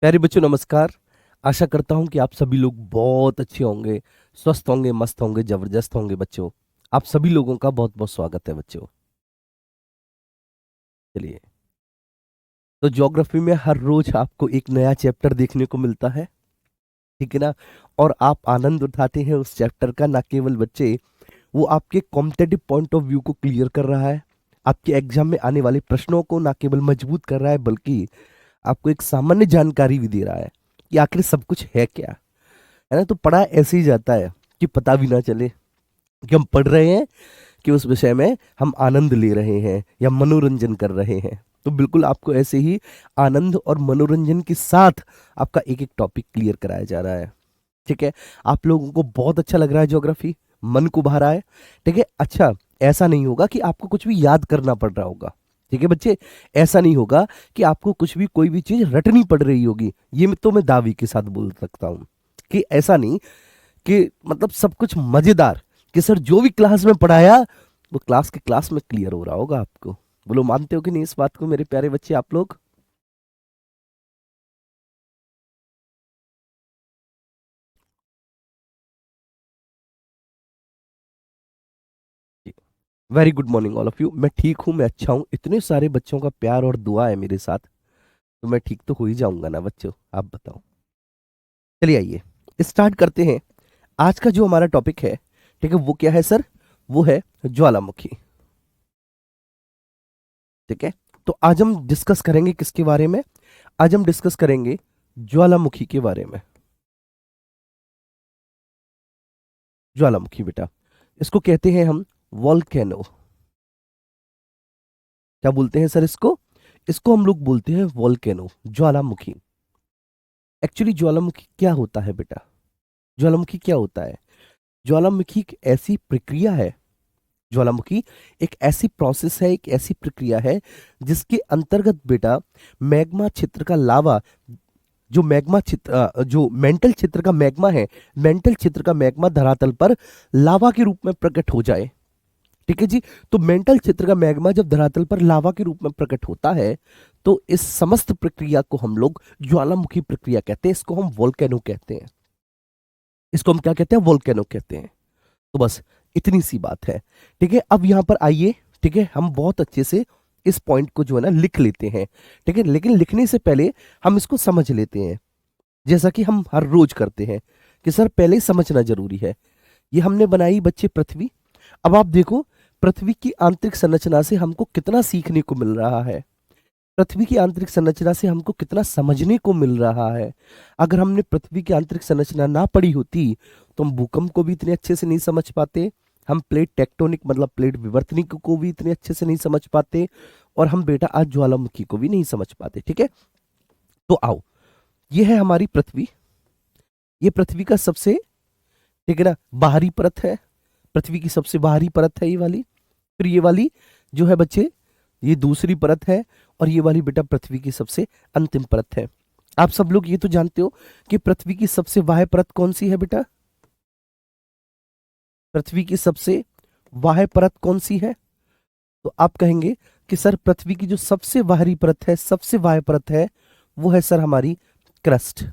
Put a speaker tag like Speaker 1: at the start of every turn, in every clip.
Speaker 1: प्यारे बच्चों नमस्कार। आशा करता हूँ कि आप सभी लोग बहुत अच्छे होंगे, स्वस्थ होंगे, मस्त होंगे, जबरदस्त होंगे। बच्चों आप सभी लोगों का बहुत बहुत स्वागत है बच्चों। चलिए, तो ज्योग्राफी में हर रोज आपको एक नया चैप्टर देखने को मिलता है, ठीक है ना। और आप आनंद उठाते हैं उस चैप्टर का। ना केवल बच्चे, वो आपके कॉम्पिटेटिव पॉइंट ऑफ व्यू को क्लियर कर रहा है, आपके एग्जाम में आने वाले प्रश्नों को ना केवल मजबूत कर रहा है, बल्कि आपको एक सामान्य जानकारी भी दे रहा है कि आखिर सब कुछ है क्या, है ना। तो पढ़ा ऐसे ही जाता है कि पता भी ना चले कि हम पढ़ रहे हैं, कि उस विषय में हम आनंद ले रहे हैं या मनोरंजन कर रहे हैं। तो बिल्कुल आपको ऐसे ही आनंद और मनोरंजन के साथ आपका एक एक टॉपिक क्लियर कराया जा रहा है, ठीक है। आप लोगों को बहुत अच्छा लग रहा है ज्योग्राफी, मन को भा रहा है, ठीक है। अच्छा, ऐसा नहीं होगा कि आपको कुछ भी याद करना पड़ रहा होगा, ठीक है बच्चे। ऐसा नहीं होगा कि आपको कुछ भी कोई भी चीज रटनी पड़ रही होगी। ये तो मैं दावे के साथ बोल सकता हूँ कि ऐसा नहीं, कि मतलब सब कुछ मजेदार, कि सर जो भी क्लास में पढ़ाया वो क्लास के क्लास में क्लियर हो रहा होगा आपको। बोलो, मानते हो कि नहीं इस बात को मेरे प्यारे बच्चे आप लोग? Very good morning all of you. मैं ठीक हूँ, मैं अच्छा हूँ। इतने सारे बच्चों का प्यार और दुआ है मेरे साथ, तो मैं ठीक तो हो ही जाऊंगा ना बच्चों, आप बताओ। चलिए आइए स्टार्ट करते हैं। आज का जो हमारा टॉपिक है, ठीक है, वो क्या है सर? वो है ज्वालामुखी, ठीक है। तो आज हम डिस्कस करेंगे किसके बारे में? आज हम डिस्कस करेंगे ज्वालामुखी के बारे में। ज्वालामुखी बेटा, इसको कहते हैं हम वॉल्केनो। क्या बोलते हैं सर इसको? इसको हम लोग बोलते हैं वॉल्केनो, ज्वालामुखी। एक्चुअली ज्वालामुखी क्या होता है बेटा? ज्वालामुखी क्या होता है? ज्वालामुखी एक ऐसी प्रक्रिया है, ज्वालामुखी एक ऐसी प्रोसेस है, एक ऐसी प्रक्रिया है जिसके अंतर्गत बेटा मैग्मा क्षेत्र का लावा, जो मैग्मा क्षेत्र जो मेंटल क्षेत्र का मैग्मा है, मेंटल क्षेत्र का मैग्मा धरातल पर लावा के रूप में प्रकट हो जाए, ठीक है जी। तो मेंटल क्षेत्र का मैग्मा जब धरातल पर लावा के रूप में प्रकट होता है, तो इस समस्त प्रक्रिया को हम लोग ज्वालामुखी प्रक्रिया कहते हैं। इसको हम वोल्केनो कहते हैं। इसको हम क्या कहते हैं? वोल्केनो कहते हैं। तो बस इतनी सी बात है, ठीक है। अब यहां पर आइए, ठीक है, हम बहुत अच्छे से इस पॉइंट को जो है ना लिख लेते हैं, ठीक है। लेकिन लिखने से पहले हम इसको समझ लेते हैं, जैसा कि हम हर रोज करते हैं, कि सर पहले समझना जरूरी है। ये हमने बनाई बच्चे पृथ्वी। अब आप देखो, पृथ्वी की आंतरिक संरचना से हमको कितना सीखने को मिल रहा है, पृथ्वी की आंतरिक संरचना से हमको कितना समझने को मिल रहा है। अगर हमने पृथ्वी की आंतरिक संरचना ना पढ़ी होती, तो हम भूकंप को भी इतने अच्छे से नहीं समझ पाते, हम प्लेट टेक्टोनिक मतलब प्लेट विवर्तनिक को भी इतने अच्छे से नहीं समझ पाते, और हम बेटा आज ज्वालामुखी को भी नहीं समझ पाते, ठीक है। तो आओ, ये है हमारी पृथ्वी। ये पृथ्वी का सबसे, ठीक है ना, बाहरी परत है। पृथ्वी की सबसे बाहरी परत है ये वाली। फिर ये वाली जो है बच्चे, ये दूसरी परत है। और ये वाली बेटा पृथ्वी की सबसे अंतिम परत है। आप सब लोग ये तो जानते हो कि पृथ्वी की सबसे बाह्य परत कौन सी है बेटा? पृथ्वी की सबसे बाह्य परत कौन सी है? तो आप कहेंगे कि सर पृथ्वी की जो सबसे बाहरी परत है, सबसे बाह्य परत है, वो है सर हमारी क्रस्ट।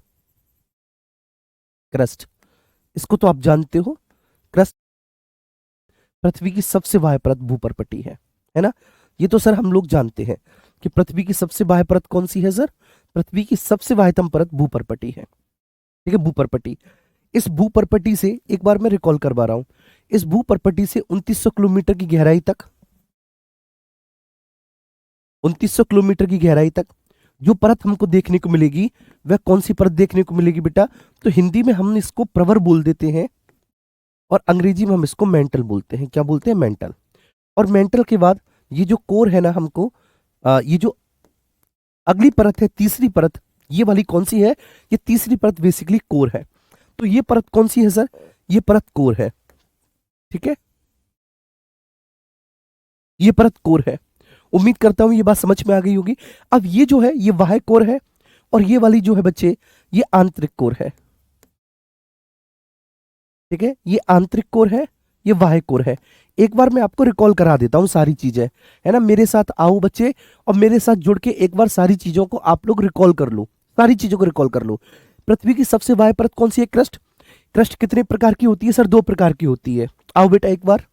Speaker 1: क्रस्ट, इसको तो आप जानते हो। क्रस्ट पृथ्वी की सबसे बाह्य परत भूपर्पटी है ना। ये तो सर हम लोग जानते हैं कि पृथ्वी की सबसे बाह्य परत कौन सी है सर? पृथ्वी की सबसे बाह्यतम परत भूपर्पटी है, ठीक है, भूपर्पटी। इस भूपर्पटी से एक बार मैं रिकॉल करवा रहा हूं, इस भूपर्पटी से 2900 किलोमीटर की गहराई तक, 2900 किलोमीटर की गहराई तक जो परत हमको देखने को मिलेगी, वह कौन सी परत देखने को मिलेगी बेटा? तो हिंदी में हम इसको प्रवर बोल देते हैं, और अंग्रेजी में हम इसको मेंटल बोलते हैं। क्या बोलते हैं? मेंटल। और मेंटल के बाद ये जो कोर है ना, हमको ये जो अगली परत है, तीसरी परत, ये वाली कौन सी है? ये तीसरी परत बेसिकली कोर है। तो ये परत कौन सी है सर? ये परत कोर है, ठीक है, ये परत कोर है। उम्मीद करता हूं ये बात समझ में आ गई होगी। अब ये जो है ये बाह्य कोर है, और ये वाली जो है बच्चे, ये आंतरिक कोर है, ठीक है। ये आंतरिक कोर है, ये बाह्य कोर है। एक बार मैं आपको रिकॉल करा देता हूं सारी चीजें, है ना। मेरे साथ आओ बच्चे, और मेरे साथ जुड़ के एक बार सारी चीजों को आप लोग रिकॉल कर लो, सारी चीजों को रिकॉल कर लो। पृथ्वी की सबसे बाह्य परत कौन सी है? क्रस्ट। क्रस्ट कितने प्रकार की होती है सर? 2 प्रकार की होती है। आओ बेटा एक बार,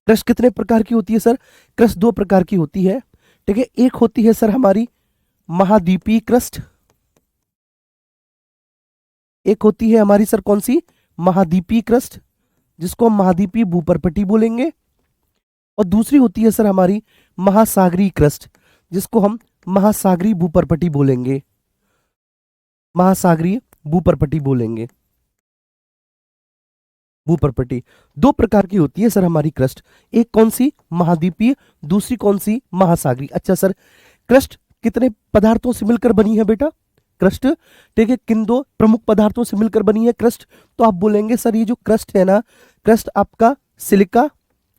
Speaker 1: क्रस्ट कितने प्रकार की होती है सर? क्रस्ट 2 प्रकार की होती है, ठीक है। एक होती है सर हमारी महाद्वीपीय क्रस्ट, एक होती है हमारी सर कौन सी? महाद्वीपीय क्रस्ट, जिसको हम महाद्वीपीय भूपर्पटी बोलेंगे। और दूसरी होती है सर हमारी महासागरीय क्रस्ट, जिसको हम महासागरीय भूपर्पटी बोलेंगे, महासागरीय भूपर्पटी बोलेंगे, भूपर्पटी। 2 प्रकार की होती है सर हमारी क्रस्ट, एक कौन सी? महाद्वीपीय, दूसरी कौन सी? महासागरीय। अच्छा सर, क्रस्ट कितने पदार्थों से मिलकर बनी है बेटा? क्रस्ट, ठीक है, किन 2 प्रमुख पदार्थों से मिलकर बनी है क्रस्ट? तो आप बोलेंगे सर ये जो क्रस्ट है ना, क्रस्ट आपका सिलिका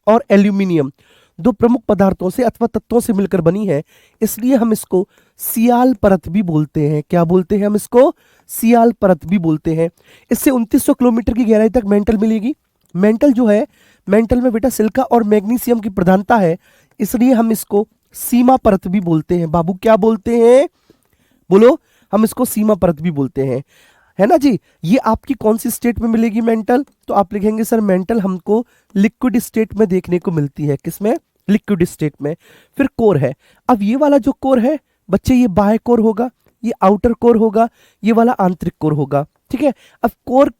Speaker 1: और एल्यूमिनियम 2 प्रमुख पदार्थों से अथवा तत्वों से मिलकर बनी है, इसलिए हम इसको सियाल परत भी बोलते हैं। क्या बोलते हैं हम इसको? सियाल परत भी बोलते हैं। इससे 2900 किलोमीटर की गहराई तक मेंटल मिलेगी। मेंटल जो है, मेंटल में बेटा सिलिका और मैग्नीशियम की प्रधानता है, इसलिए हम इसको सीमा परत भी बोलते हैं। बाबू क्या बोलते हैं? बोलो। हम इसको सीमा परत भी बोलते हैं, है ना जी। ये आपकी कौन सी स्टेट में मिलेगी मेंटल? तो आप लिखेंगे सर मेंटल हमको लिक्विड स्टेट में देखने को मिलती है। किसमें? लिक्विड स्टेट में। फिर कोर है। अब ये वाला जो कोर है बच्चे, ये बाह्य कोर होगा, ये आउटर कोर होगा, ये वाला आंतरिक कोर होगा, ठीक है। अब कोर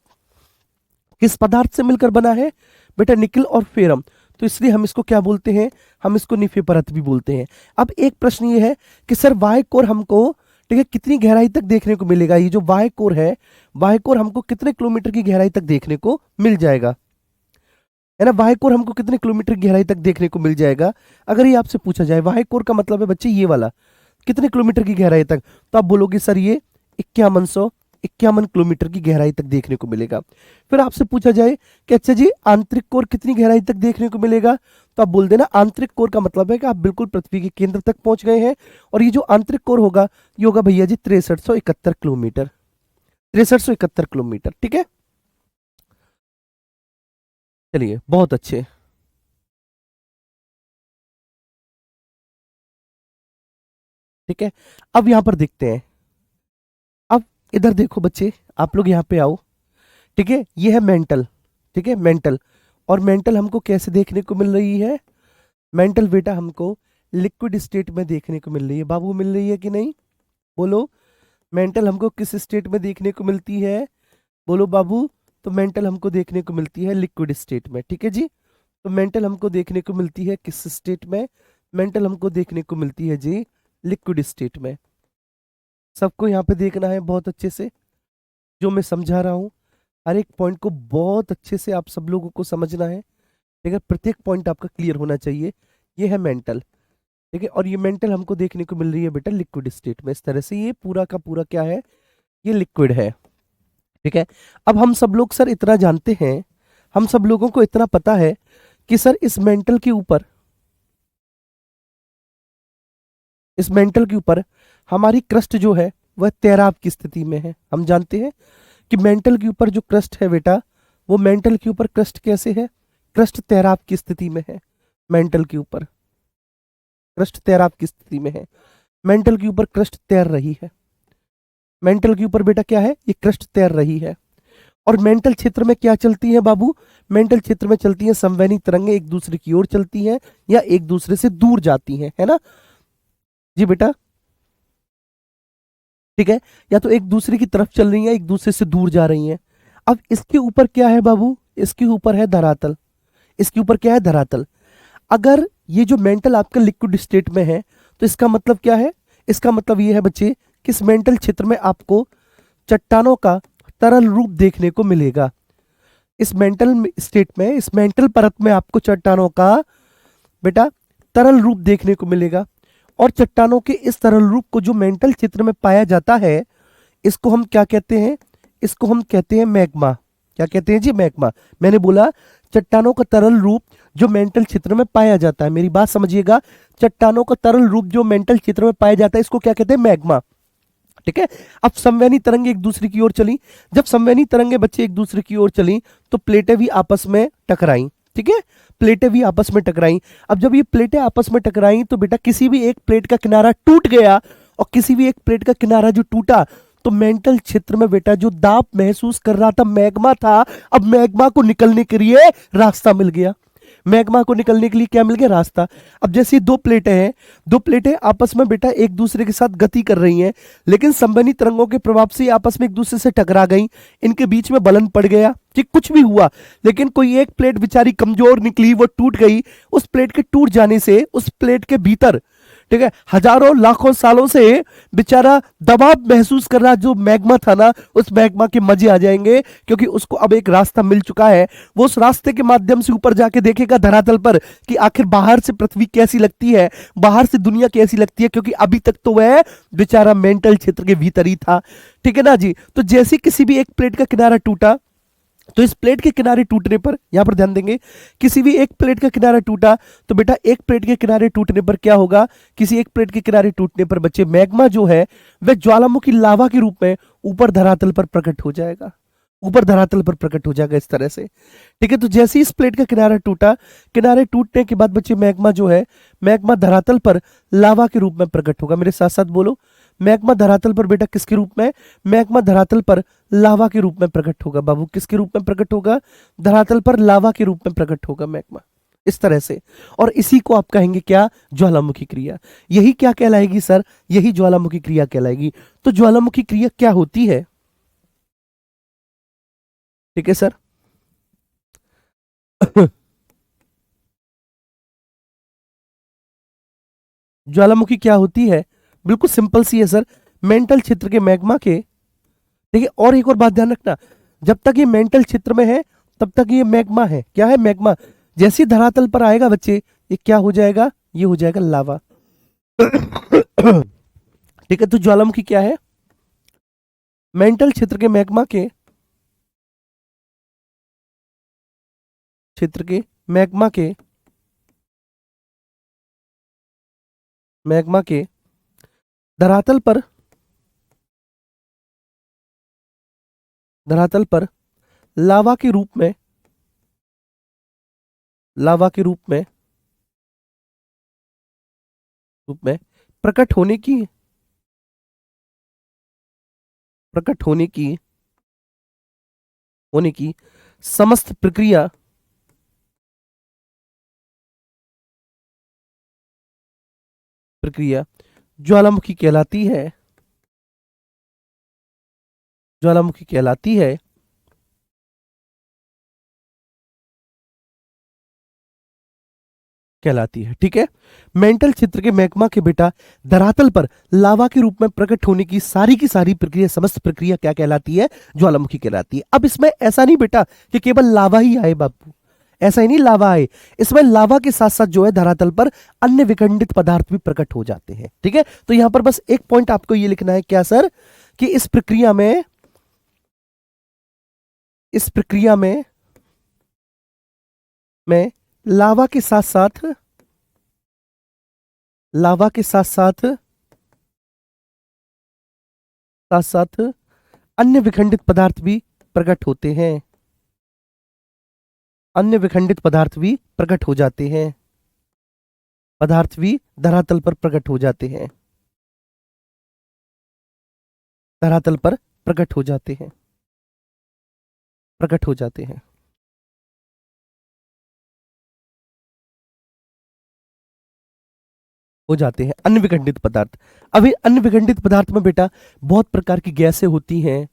Speaker 1: किस पदार्थ से मिलकर बना है बेटा? निकल और फेरम, तो इसलिए हम इसको क्या बोलते हैं? हम इसको निफे परत भी बोलते हैं। अब एक प्रश्न ये है कि सर बाह्य कोर हमको, ठीक है, कितनी गहराई तक देखने को मिलेगा? ये जो बाह्य कोर है, बाह्य कोर हमको कितने किलोमीटर की गहराई तक देखने को मिल जाएगा, है ना। बाह्य कोर हमको कितने किलोमीटर की गहराई तक देखने को मिल जाएगा? अगर ये आपसे पूछा जाए बाह्य कोर का मतलब है बच्चे ये वाला, कितने किलोमीटर की गहराई तक, तो आप बोलोगे सर ये 5151 किलोमीटर की गहराई तक देखने को मिलेगा। फिर आपसे पूछा जाए कि अच्छा जी आंतरिक कोर कितनी गहराई तक देखने को मिलेगा, तो आप बोल देना आंतरिक कोर का मतलब है कि आप बिल्कुल पृथ्वी के केंद्र तक पहुंच गए हैं। और ये जो आंतरिक कोर होगा ये होगा भैया जी 6371 किलोमीटर, 6371 किलोमीटर, ठीक है। चलिए बहुत अच्छे। ठीक है, अब यहां पर देखते हैं। अब इधर देखो बच्चे, आप लोग यहां पे आओ, ठीक है। ये है मेंटल, ठीक है, मेंटल। और मेंटल हमको कैसे देखने को मिल रही है? मेंटल बेटा हमको लिक्विड स्टेट में देखने को मिल रही है। बाबू मिल रही है कि नहीं? बोलो। मेंटल हमको किस स्टेट में देखने को मिलती है? बोलो बाबू। तो मेंटल हमको देखने को मिलती है लिक्विड स्टेट में, ठीक है जी। तो मेंटल हमको देखने को मिलती है किस स्टेट में? मेंटल हमको देखने को मिलती है जी लिक्विड स्टेट में। सबको यहाँ पे देखना है बहुत अच्छे से, जो मैं समझा रहा हूँ हर एक पॉइंट को बहुत अच्छे से आप सब लोगों को समझना है, ठीक है। प्रत्येक पॉइंट आपका क्लियर होना चाहिए। ये है मेंटल, ठीक है। और ये मेंटल हमको देखने को मिल रही है बेटा लिक्विड स्टेट में। इस तरह से ये पूरा का पूरा क्या है? ये लिक्विड है, ठीक है। अब हम सब लोग सर इतना जानते हैं, हम सब लोगों को इतना पता है कि सर इस मेंटल के ऊपर, इस मेंटल के ऊपर हमारी क्रस्ट जो है वह तैराव की स्थिति में है। हम जानते हैं कि मेंटल के ऊपर जो क्रस्ट है बेटा, वो मेंटल के ऊपर क्रस्ट कैसे है? क्रस्ट तैराव की स्थिति में है। मेंटल के ऊपर क्रस्ट तैराव की स्थिति में है। मेंटल के ऊपर क्रस्ट तैर रही है। मेंटल के ऊपर बेटा क्या है? ये क्रस्ट तैर रही है। और मेंटल क्षेत्र में क्या चलती है बाबू? मेंटल क्षेत्र में चलती हैं संवहनी तरंगें, एक दूसरे की ओर चलती हैं या एक दूसरे से दूर जाती हैं, है ना जी बेटा, ठीक है। या तो एक दूसरे की तरफ चल रही हैं, एक दूसरे से दूर जा रही हैं। अब इसके ऊपर क्या है बाबू? इसके ऊपर है धरातल। इसके ऊपर क्या है? धरातल। अगर ये जो मेंटल आपका लिक्विड स्टेट में है तो इसका मतलब क्या है? इसका मतलब ये है बच्चे कि इस मेंटल क्षेत्र में आपको चट्टानों का तरल रूप देखने को मिलेगा। इस मेंटल स्टेट में, इस मेंटल परत में आपको चट्टानों का बेटा तरल रूप देखने को मिलेगा। और चट्टानों के इस तरल रूप को जो मेंटल क्षेत्र में पाया जाता है, इसको हम क्या कहते हैं? इसको हम कहते हैं मैग्मा। क्या कहते हैं जी? मैग्मा। मैंने बोला चट्टानों का तरल रूप जो मेंटल क्षेत्र में पाया जाता है, मेरी बात समझिएगा, चट्टानों का तरल रूप जो मेंटल क्षेत्र में पाया जाता है इसको क्या कहते हैं? मैग्मा, ठीक है। अब संवहनी तरंगे एक दूसरे की ओर चली। जब संवहनी तरंगे बच्चे एक दूसरे की ओर चली तो प्लेटें भी आपस में टकराई, ठीक है। प्लेटें भी आपस में टकराई। अब जब ये प्लेटें आपस में टकराई तो बेटा किसी भी एक प्लेट का किनारा टूट गया और किसी भी एक प्लेट का किनारा जो टूटा तो मेंटल क्षेत्र में बेटा जो दाब महसूस कर रहा था मैग्मा था, अब मैग्मा को निकलने के लिए रास्ता मिल गया। मैग्मा को निकलने के लिए क्या मिल गया? रास्ता। अब जैसे दो प्लेटें हैं, दो प्लेटें आपस में बेटा एक दूसरे के साथ गति कर रही हैं, लेकिन संवहनी तरंगों के प्रभाव से आपस में एक दूसरे से टकरा गई, इनके बीच में बलन पड़ गया कि कुछ भी हुआ, लेकिन कोई एक प्लेट बेचारी कमजोर निकली, वो टूट गई। उस प्लेट के टूट जाने से उस प्लेट के भीतर, ठीक है, हजारों लाखों सालों से बेचारा दबाव महसूस कर रहा जो मैग्मा था ना, उस मैग्मा के मजे आ जाएंगे, क्योंकि उसको अब एक रास्ता मिल चुका है। वो उस रास्ते के माध्यम से ऊपर जाके देखेगा धरातल पर कि आखिर बाहर से पृथ्वी कैसी लगती है, बाहर से दुनिया कैसी लगती है, क्योंकि अभी तक तो वह बेचारा मेंटल क्षेत्र के भीतर ही था। ठीक है ना जी। तो जैसे किसी भी एक प्लेट का किनारा टूटा, तो इस प्लेट के किनारे टूटने पर, यहां पर ध्यान देंगे, किसी भी एक प्लेट का किनारा टूटा तो बेटा एक प्लेट के किनारे टूटने पर क्या होगा? किसी एक प्लेट के किनारे टूटने पर बच्चे मैग्मा जो है वह ज्वालामुखी लावा के रूप में ऊपर धरातल पर प्रकट हो जाएगा, ऊपर धरातल पर प्रकट हो जाएगा इस तरह से। ठीक है। तो जैसे ही इस प्लेट का किनारा टूटा, किनारे टूटने के बाद बच्चे मैग्मा जो है, मैग्मा धरातल पर लावा के रूप में प्रकट होगा। मेरे साथ साथ बोलो, मैग्मा धरातल पर बेटा किसके रूप में? मैग्मा धरातल पर लावा के रूप में प्रकट होगा। बाबू किसके रूप में प्रकट होगा? धरातल पर लावा के रूप में प्रकट होगा मैग्मा, इस तरह से। और इसी को आप कहेंगे क्या? ज्वालामुखी क्रिया। यही क्या कहलाएगी सर? यही ज्वालामुखी क्रिया कहलाएगी। तो ज्वालामुखी क्रिया क्या होती है? ठीक है सर। ज्वालामुखी क्या होती है? बिल्कुल सिंपल सी है सर, मेंटल क्षेत्र के मैग्मा के। देखिए और एक और बात ध्यान रखना, जब तक ये मेंटल क्षेत्र में है तब तक ये मैग्मा है। क्या है? मैग्मा। जैसे ही धरातल पर आएगा बच्चे, ये क्या हो जाएगा? ये हो जाएगा लावा। ठीक है। तो ज्वालामुखी क्या है? मेंटल क्षेत्र के मैग्मा के, क्षेत्र के मैग्मा के, मैग्मा के धरातल पर, धरातल पर लावा के रूप में, लावा के रूप में, प्रकट होने की, प्रकट होने की, होने की समस्त प्रक्रिया, प्रक्रिया ज्वालामुखी कहलाती है, ज्वालामुखी कहलाती है। कहलाती है। ठीक है। मेंटल क्षेत्र के मैग्मा के बेटा धरातल पर लावा के रूप में प्रकट होने की सारी प्रक्रिया, समस्त प्रक्रिया क्या कहलाती है? ज्वालामुखी कहलाती है। अब इसमें ऐसा नहीं बेटा कि केवल लावा ही आए बापू, ऐसा ही नहीं लावा आए, इसमें लावा के साथ साथ जो है धरातल पर अन्य विखंडित पदार्थ भी प्रकट हो जाते हैं। ठीक है। तो यहां पर बस एक पॉइंट आपको ये लिखना है, क्या सर? कि इस प्रक्रिया में, इस प्रक्रिया में लावा के साथ साथ, लावा के साथ साथ, साथ साथ अन्य विखंडित पदार्थ भी प्रकट होते हैं, अन्य विखंडित पदार्थ भी प्रकट हो जाते हैं, पदार्थ भी धरातल पर प्रकट हो जाते हैं, धरातल पर प्रकट हो जाते हैं, प्रकट हो जाते हैं। हो जाते हैं अन्य विखंडित पदार्थ। अभी अन्य विखंडित पदार्थ में बेटा बहुत प्रकार की गैसें होती हैं,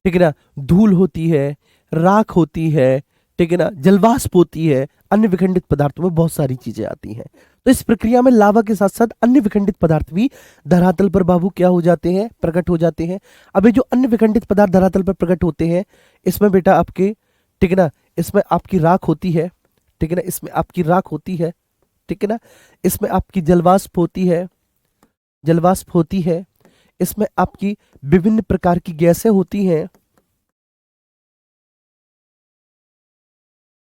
Speaker 1: ठीक है ना, धूल होती है, राख होती है, ठीक है ना, जलवाष्प होती है। अन्य विखंडित पदार्थों में बहुत सारी चीजें आती हैं। तो इस प्रक्रिया में लावा के साथ साथ अन्य विखंडित पदार्थ भी धरातल पर बाबू क्या हो जाते हैं? प्रकट हो जाते हैं। अभी जो अन्य विखंडित पदार्थ धरातल पर प्रकट होते हैं, इसमें बेटा आपके, ठीक है ना, इसमें आपकी राख होती है, ठीक है ना, इसमें आपकी राख होती है, ठीक है ना, इसमें आपकी जलवाष्प होती है, जलवाष्प होती है, इसमें आपकी विभिन्न प्रकार की गैसें होती हैं,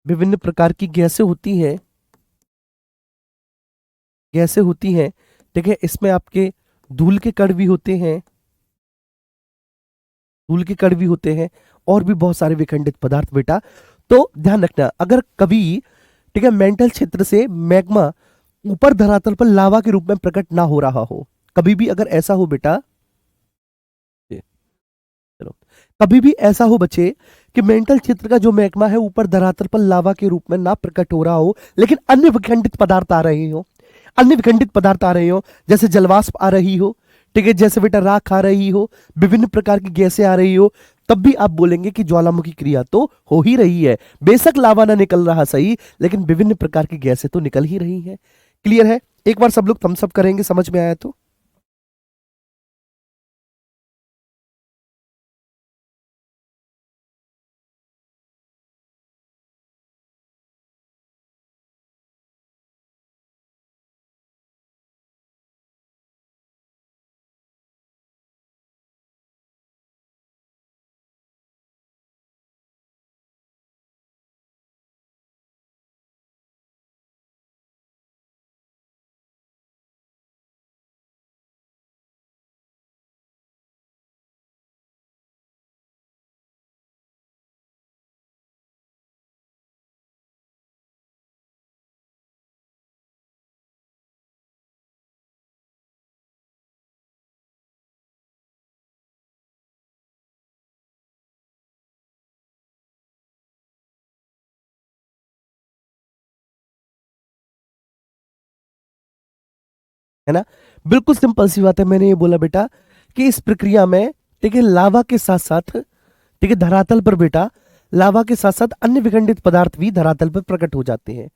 Speaker 1: विभिन्न प्रकार की गैसें होती हैं, गैसें होती हैं, ठीक है। इसमें आपके धूल के कण भी होते हैं, धूल के कण भी होते हैं, और भी बहुत सारे विखंडित पदार्थ बेटा। तो ध्यान रखना, अगर कभी, ठीक है, मेंटल क्षेत्र से मैग्मा ऊपर धरातल पर लावा के रूप में प्रकट ना हो रहा हो, कभी भी अगर ऐसा हो बेटा, चलो, कभी भी ऐसा हो बच्चे कि मेंटल क्षेत्र का जो मैग्मा है ऊपर धरातल पर लावा के रूप में ना प्रकट हो रहा हो, लेकिन अन्य विखंडित पदार्थ आ रहे हो, अन्य विखंडित पदार्थ आ रहे हो, जैसे जलवाष्प आ रही हो, ठीक है, जैसे बेटा राख आ रही हो, विभिन्न प्रकार की गैसें आ रही हो, तब भी आप बोलेंगे कि ज्वालामुखी क्रिया तो हो ही रही है। बेशक लावा ना निकल रहा सही, लेकिन विभिन्न प्रकार की गैसें तो निकल ही रही हैं। क्लियर है? एक बार सब लोग थम्स अप करेंगे, समझ में आया तो। है ना? बिल्कुल सिंपल सी बात है। मैंने ये बोला बेटा कि इस प्रक्रिया में, ठीक है, लावा के साथ साथ, ठीक है, धरातल पर बेटा लावा के साथ साथ अन्य विखंडित पदार्थ भी धरातल पर प्रकट हो जाते हैं।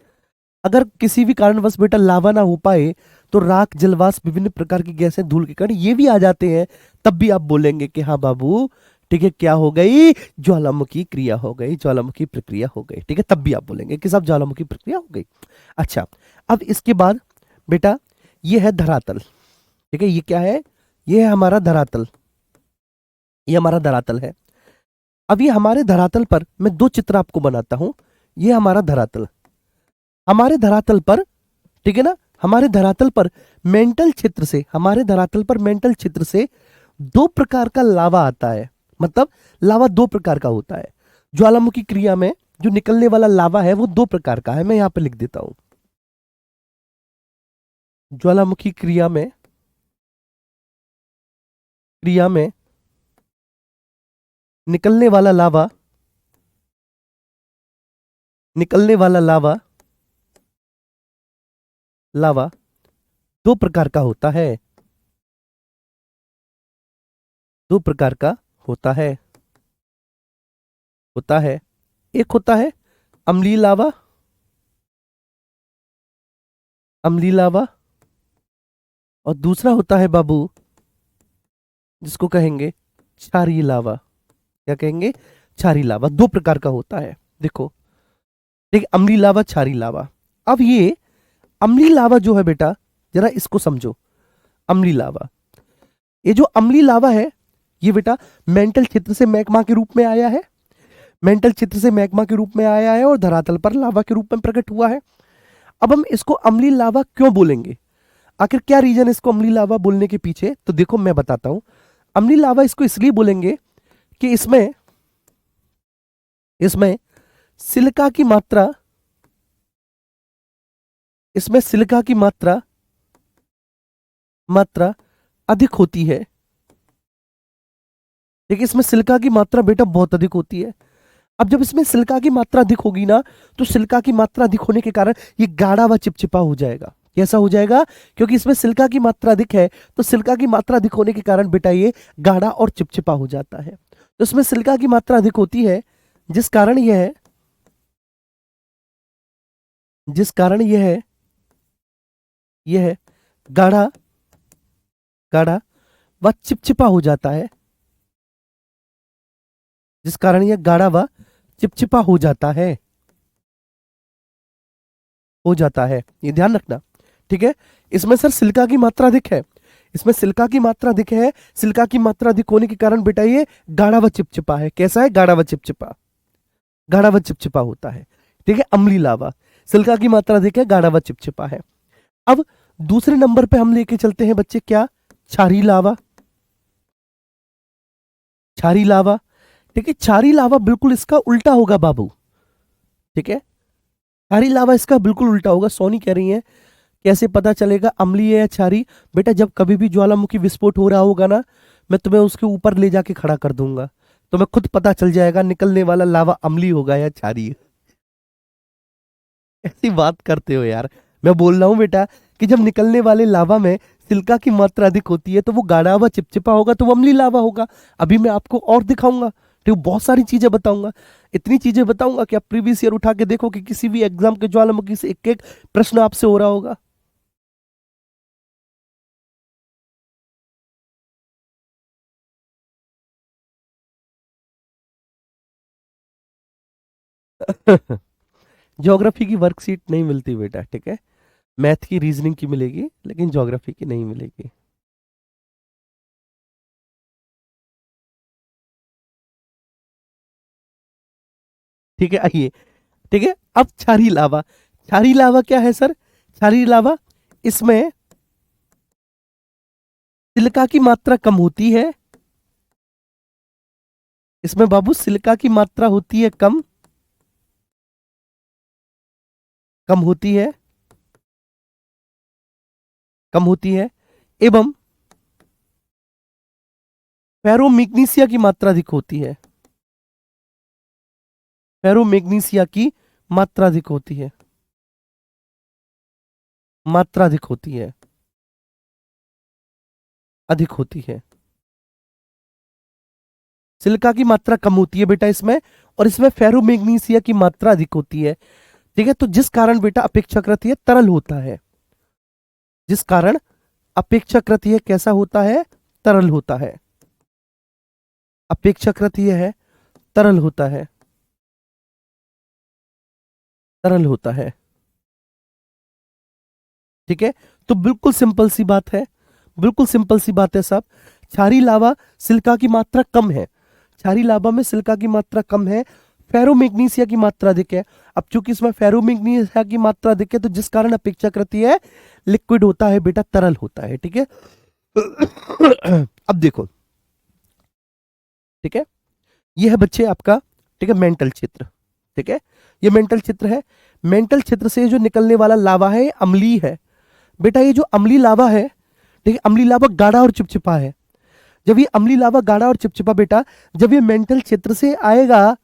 Speaker 1: अगर किसी भी कारणवश बेटा लावा ना हो पाए तो राख, जलवाष्प, विभिन्न प्रकार की गैसें, धूल के कण ये भी आ जाते हैं। तब भी आप बोलेंगे कि हाँ बाबू, ठीक है, क्या हो गई? ज्वालामुखी क्रिया हो गई, ज्वालामुखी प्रक्रिया हो गई। ठीक है, तब भी आप बोलेंगे कि सब ज्वालामुखी प्रक्रिया हो गई। अच्छा, अब इसके बाद बेटा ये है धरातल। ठीक है, ये क्या है? ये है हमारा धरातल, ये हमारा धरातल है। अब ये हमारे धरातल पर मैं दो चित्र आपको बनाता हूं। ये हमारा धरातल, हमारे धरातल पर, ठीक है ना, हमारे धरातल पर मेंटल क्षेत्र से, हमारे धरातल पर मेंटल क्षेत्र से दो प्रकार का लावा आता है। मतलब लावा दो प्रकार का होता है। ज्वालामुखी क्रिया में जो निकलने वाला लावा है वो दो प्रकार का है। मैं यहां पे लिख देता हूं, ज्वालामुखी क्रिया में निकलने वाला लावा, निकलने वाला लावा, लावा दो प्रकार का होता है, दो प्रकार का होता है, होता है। एक होता है अम्लीय लावा, अम्लीय लावा, और दूसरा होता है बाबू जिसको कहेंगे क्षारीय लावा। क्या कहेंगे? क्षारीय लावा। दो प्रकार का होता है। देखो, देखिए, अम्लीय लावा, क्षारीय लावा। अब ये अम्लीय लावा जो है बेटा, जरा इसको समझो। अम्लीय लावा, ये जो अम्लीय लावा है ये बेटा मेंटल क्षेत्र से मैग्मा के रूप में आया है, मेंटल क्षेत्र से मैग्मा के रूप में आया है और धरातल पर लावा के रूप में प्रकट हुआ है। अब हम इसको अम्लीय लावा क्यों बोलेंगे? आखिर क्या रीजन है इसको अम्लीय लावा बोलने के पीछे? तो देखो मैं बताता हूं। अम्लीय लावा इसको इसलिए बोलेंगे कि इसमें इसमें सिलिका की मात्रा, इसमें सिलिका की मात्रा मात्रा अधिक होती है। देखिए, इसमें सिलिका की मात्रा बेटा बहुत अधिक होती है। अब जब इसमें सिलिका की मात्रा अधिक होगी ना, तो सिलिका की मात्रा अधिक होने के कारण ये गाढ़ा व चिपचिपा हो जाएगा। कैसा हो जाएगा? क्योंकि इसमें सिलिका की मात्रा अधिक है, तो सिलिका की मात्रा अधिक होने के कारण बेटा ये गाढ़ा और चिपचिपा हो जाता है। तो इसमें सिलिका की मात्रा अधिक होती है, जिस कारण यह है गाढ़ा, गाढ़ा व चिपचिपा हो जाता है, जिस कारण यह गाढ़ा व चिपचिपा हो जाता है, हो जाता है। ये ध्यान रखना, ठीक है। इसमें सर सिलिका की मात्रा अधिक है, इसमें सिलिका की मात्रा अधिक है। सिलिका की मात्रा अधिक होने के कारण बेटा ये गाढ़ा व चिपचिपा है। कैसा है? गाढ़ा व चिपचिपा, गाढ़ा व चिपचिपा होता है। ठीक है, अम्लीय लावा, सिलिका की मात्रा अधिक है, गाढ़ा व चिपचिपा है। अब दूसरे नंबर पे हम लेके चलते हैं बच्चे, क्या? क्षारीय लावा, क्षारीय लावा। ठीक है, क्षारीय लावा बिल्कुल इसका उल्टा होगा बाबू। ठीक है, क्षारीय लावा इसका बिल्कुल उल्टा होगा। सोनी कह रही है कैसे पता चलेगा अम्लीय या क्षारीय? बेटा जब कभी भी ज्वालामुखी विस्फोट हो रहा होगा ना, मैं तुम्हें उसके ऊपर ले जाके खड़ा कर दूंगा, तुम्हें खुद पता चल जाएगा निकलने वाला लावा अम्लीय होगा या क्षारीय। ऐसी बात करते हो यार। मैं बोल रहा हूँ बेटा कि जब निकलने वाले लावा में सिलिका की मात्रा अधिक होती है तो वो गाढ़ा व चिपचिपा होगा, तो वो अम्लीय लावा होगा। अभी मैं आपको और दिखाऊंगा, तो बहुत सारी चीजें बताऊंगा, इतनी चीजें बताऊंगा कि आप प्रीवियस ईयर उठा के देखो कि किसी भी एग्जाम के ज्वालामुखी से एक एक प्रश्न आपसे हो रहा होगा। ज्योग्राफी की वर्कशीट नहीं मिलती बेटा, ठीक है। मैथ की, रीजनिंग की मिलेगी, लेकिन ज्योग्राफी की नहीं मिलेगी। ठीक है, आइए। ठीक है, अब क्षारीय लावा। क्षारीय लावा क्या है सर? क्षारीय लावा, इसमें सिलिका की मात्रा कम होती है। इसमें बाबू सिलिका की मात्रा होती है कम, कम होती है, कम होती है, एवं फेरोमैग्नीसिया की मात्रा अधिक होती है। फेरोमैग्नीसिया की मात्रा अधिक होती है, मात्रा अधिक होती है, अधिक होती है। सिलिका की मात्रा कम होती है बेटा इसमें, और इसमें फेरोमैग्नीसिया की मात्रा अधिक होती है। ठीक है, तो जिस कारण बेटा अपेक्षाकृत यह तरल होता है, जिस कारण अपेक्षाकृत यह कैसा होता है? तरल होता है। अपेक्षाकृत यह है तरल होता है, तरल होता है। ठीक है, तो बिल्कुल सिंपल सी बात है, बिल्कुल सिंपल सी बात है साहब। क्षारीय लावा सिलिका की मात्रा कम है, क्षारीय लावा में सिलिका की मात्रा कम है, फेरोमैग्नीसिया की मात्रा अधिक है। अब चूंकि इसमें फेरोमैग्नीसिया की मात्रा अधिक है, तो जिस कारण अपेक्षाकृत है लिक्विड होता है बेटा, तरल होता है। ठीक है। अब देखो, ठीक है, यह है बच्चे आपका, ठीक है, मेंटल चित्र। ठीक है, ये मेंटल चित्र है। मेंटल चित्र से जो निकलने वाला लावा है अम्लीय है बेटा। ये जो अम्लीय लावा है, ठीक है, अम्लीय लावा गाढ़ा और चिपचिपा है। जब ये अम्लीय लावा गाढ़ा और चिपचिपा बेटा, जब ये मेंटल चित्र से आएगा,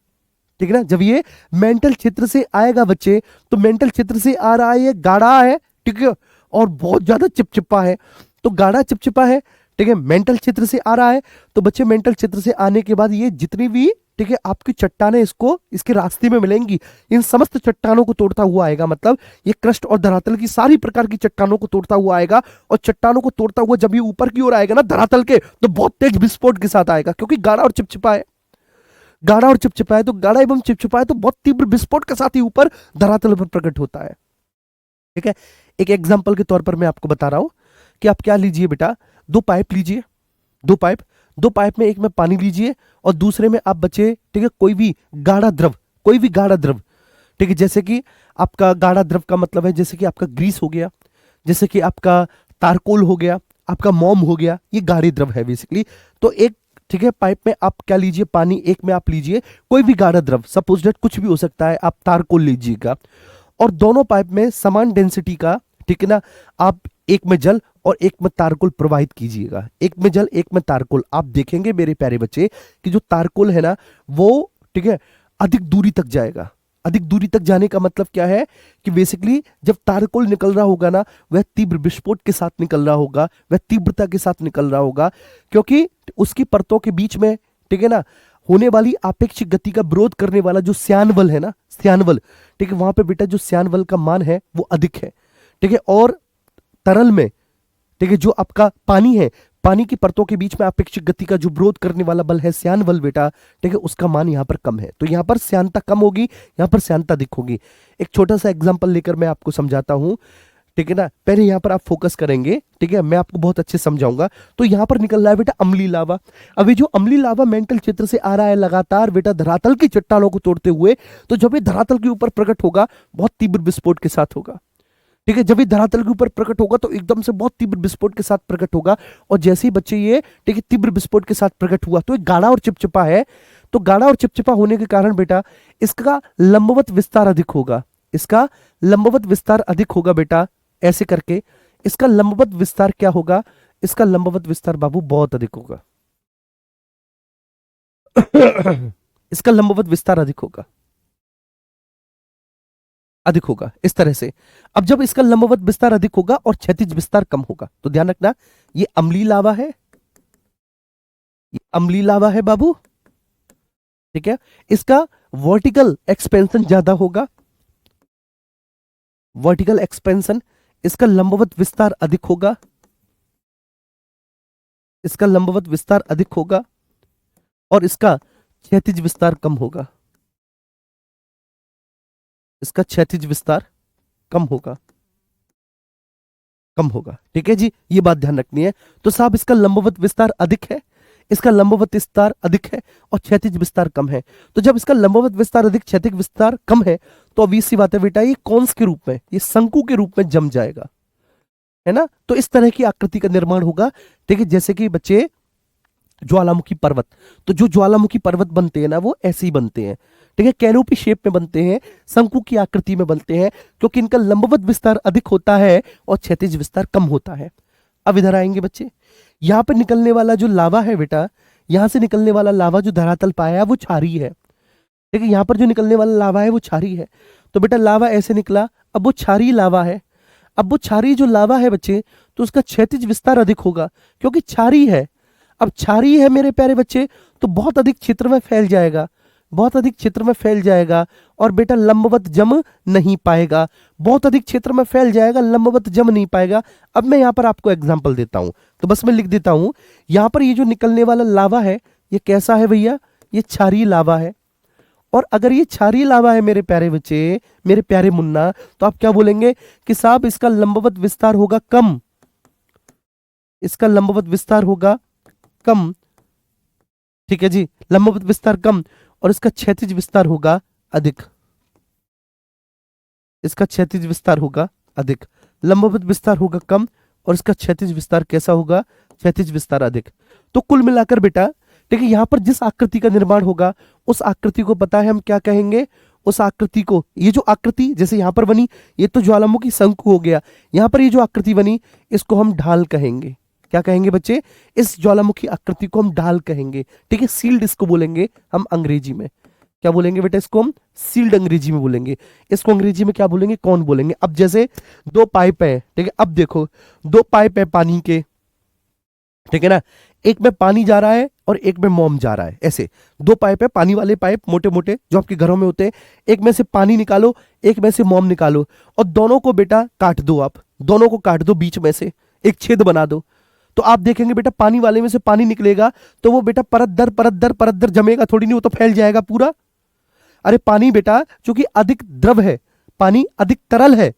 Speaker 1: ठीक है ना, जब ये मेंटल चित्र से आएगा बच्चे, तो मेंटल चित्र से आ रहा है ये गाढ़ा है, ठीक है, और बहुत ज्यादा चिपचिपा है। तो गाढ़ा चिपचिपा है, ठीक है, मेंटल चित्र से आ रहा है। तो बच्चे मेंटल चित्र से आने के बाद ये जितनी भी, ठीक है, आपकी चट्टानें इसको इसके रास्ते में मिलेंगी, इन समस्त चट्टानों को तोड़ता हुआ आएगा। मतलब ये क्रस्ट और धरातल की सारी प्रकार की चट्टानों को तोड़ता हुआ आएगा। और चट्टानों को तोड़ता हुआ जब ये ऊपर की ओर आएगा ना धरातल के, तो बहुत तेज विस्फोट के साथ आएगा, क्योंकि गाढ़ा और चिपचिपा है। गाढ़ा और चिपचिपा है, तो गाढ़ा एवं चिपचिपा है तो बहुत तीव्र विस्फोट के साथ ही ऊपर धरातल पर प्रकट होता है। ठीक है, एक एग्जाम्पल के तौर पर मैं आपको बता रहा हूं कि आप क्या लीजिए बेटा, दो पाइप लीजिए, दो पाइप, दो पाइप में एक में पानी लीजिए और दूसरे में आप बच्चे, ठीक है, कोई भी गाढ़ा द्रव, कोई भी गाढ़ा द्रव, ठीक है, जैसे कि आपका गाढ़ा द्रव का मतलब है जैसे कि आपका ग्रीस हो गया, जैसे कि आपका तारकोल हो गया, आपका मोम हो गया, ये गाढ़े द्रव है बेसिकली। तो एक, ठीक है, पाइप में आप क्या लीजिए, पानी, एक में आप लीजिए कोई भी गाढ़ा द्रव, सपोज दैट कुछ भी हो सकता है, आप तारकोल लीजिएगा, और दोनों पाइप में समान डेंसिटी का, ठीक है ना, आप एक में जल और एक में तारकोल प्रवाहित कीजिएगा। एक में जल, एक में तारकोल। आप देखेंगे मेरे प्यारे बच्चे कि जो तारकोल है ना वो, ठीक है, अधिक दूरी तक जाएगा। अधिक दूरी तक जाने का मतलब क्या है कि बेसिकली जब तारकोल निकल रहा होगा ना, वह तीव्र विस्फोट के साथ निकल रहा होगा, वह तीव्रता के साथ निकल रहा होगा, क्योंकि उसकी परतों के बीच में, ठीक है ना, होने वाली आपेक्षिक गति का विरोध करने वाला जो श्यानवल है ना, श्यानवल, ठीक है, वहां पे बेटा जो श्यानवल का मान है वो अधिक है। ठीक है, और तरल में, ठीक है, जो आपका पानी है, पानी की परतों के बीच में अपेक्षित गति का जो विरोध करने वाला बल है श्यानबल बेटा, ठीक है, उसका मान यहां पर कम है, तो यहां पर श्यानता कम होगी, यहां पर श्यानता अधिक होगी। एक छोटा सा एग्जांपल लेकर मैं आपको समझाता हूं, ठीक है ना। पहले यहां पर आप फोकस करेंगे, ठीक है, मैं आपको बहुत अच्छे समझाऊंगा। तो यहां पर निकल रहा है बेटा अम्लीय लावा। अभी जो अम्लीय लावा मेंटल चित्र से आ रहा है लगातार बेटा धरातल की चट्टानों को तोड़ते हुए, तो जब ये धरातल के ऊपर प्रकट होगा बहुत तीव्र विस्फोट के साथ होगा। ठीक है, जब ये धरातल के ऊपर प्रकट होगा तो एकदम से बहुत तीव्र विस्फोट के साथ प्रकट होगा। और जैसे ही बच्चे ये, ठीक है, तीव्र विस्फोट के साथ प्रकट हुआ तो ये गाढ़ा और चिपचिपा है। तो गाढ़ा और चिपचिपा होने के कारण बेटा इसका लंबवत विस्तार अधिक होगा, इसका लंबवत विस्तार अधिक होगा बेटा, ऐसे करके इसका लंबवत विस्तार क्या होगा? इसका लंबवत विस्तार बाबू बहुत अधिक होगा। इसका लंबवत विस्तार अधिक होगा, अधिक होगा इस तरह से। अब जब इसका लंबवत विस्तार अधिक होगा और क्षैतिज विस्तार कम होगा, तो ध्यान रखना ये अम्लीय लावा है, ये अम्लीय लावा है बाबू, ठीक है। इसका वर्टिकल एक्सपेंशन ज्यादा होगा, वर्टिकल एक्सपेंशन, इसका लंबवत विस्तार अधिक होगा, इसका लंबवत विस्तार अधिक होगा और इसका क्षैतिज विस्तार कम होगा, इसका क्षैतिज विस्तार कम होगा, कम होगा, ठीक है जी, ये बात ध्यान रखनी है। तो साहब इसका लंबवत विस्तार अधिक है, इसका लंबवत विस्तार अधिक है और क्षैतिज विस्तार कम है। तो जब इसका लंबवत विस्तार अधिक, क्षैतिज विस्तार कम है, तो ऑब्वियस सी बात है बेटा, ये कौंस के रूप में, ये शंकु के रूप में जम जाएगा, है ना। तो इस तरह की आकृति का निर्माण होगा, ठीक है। जैसे कि बच्चे ज्वालामुखी पर्वत, तो जो ज्वालामुखी पर्वत बनते हैं ना, वो ऐसे ही बनते हैं, ठीक है, कैनोपी शेप में बनते हैं, शंकु की आकृति में बनते हैं, क्योंकि इनका लंबवत विस्तार अधिक होता है और क्षैतिज विस्तार कम होता है। अब इधर आएंगे बच्चे, यहां पर निकलने वाला जो लावा है बेटा, यहां से निकलने वाला लावा जो धरातल पाया है वो क्षारीय है, ठीक है। यहां पर जो निकलने वाला लावा है वो क्षारीय है। तो बेटा लावा ऐसे निकला, अब वो क्षारीय लावा है, अब वो क्षारीय जो लावा है बच्चे, तो उसका क्षैतिज विस्तार अधिक होगा क्योंकि क्षारीय है। अब क्षारीय है मेरे प्यारे बच्चे, तो बहुत अधिक क्षेत्र में फैल जाएगा, बहुत अधिक क्षेत्र में फैल जाएगा और बेटा लंबवत जम नहीं पाएगा, बहुत अधिक क्षेत्र में फैल जाएगा, लंबवत जम नहीं पाएगा। अब मैं यहां पर आपको एग्जांपल देता हूं, तो बस मैं लिख देता हूं, यहां पर ये जो निकलने वाला लावा है ये कैसा है भैया? ये क्षारीय लावा है। और अगर ये क्षारीय लावा है मेरे प्यारे बच्चे, मेरे प्यारे मुन्ना, तो आप क्या बोलेंगे कि साहब इसका लंबवत विस्तार होगा कम, इसका लंबवत विस्तार होगा कम, ठीक है जी, लंबवत विस्तार कम और इसका क्षैतिज विस्तार होगा अधिक, इसका क्षैतिज विस्तार होगा अधिक, लंबवत विस्तार होगा कम और इसका क्षैतिज विस्तार कैसा होगा? क्षैतिज विस्तार अधिक। तो कुल मिलाकर बेटा, ठीक है, यहां पर जिस आकृति का निर्माण होगा उस आकृति को पता है हम क्या कहेंगे? उस आकृति को, ये जो आकृति जैसे यहां पर बनी, ये तो ज्वालामुखी शंकु हो गया, यहां पर ये जो आकृति बनी इसको हम ढाल कहेंगे। क्या कहेंगे बच्चे? इस ज्वालामुखी आकृति को हम ढाल कहेंगे, ठीक है, सील्ड इसको बोलेंगे हम अंग्रेजी में। क्या बोलेंगे बेटा? इसको हम सील्ड अंग्रेजी में बोलेंगे। इसको अंग्रेजी में क्या बोलेंगे? कौन बोलेंगे? अब जैसे दो पाइप है, ठीक है, अब देखो दो पाइप है पानी के, ठीक है ना, एक में पानी जा रहा है और एक में मोम जा रहा है, ऐसे दो पाइप है, पानी वाले पाइप मोटे मोटे जो आपके घरों में होते हैं, एक में से पानी निकालो, एक में से मोम निकालो और दोनों को बेटा काट दो, आप दोनों को काट दो, बीच में से एक छेद बना दो, तो आप देखेंगे बेटा पानी वाले में से पानी निकलेगा तो वो बेटा परत दर परत दर परत दर जमेगा थोड़ी, नहीं वो तो फैल जाएगा पूरा। अरे पानी बेटा चूंकि अधिक द्रव है, पानी अधिक तरल है,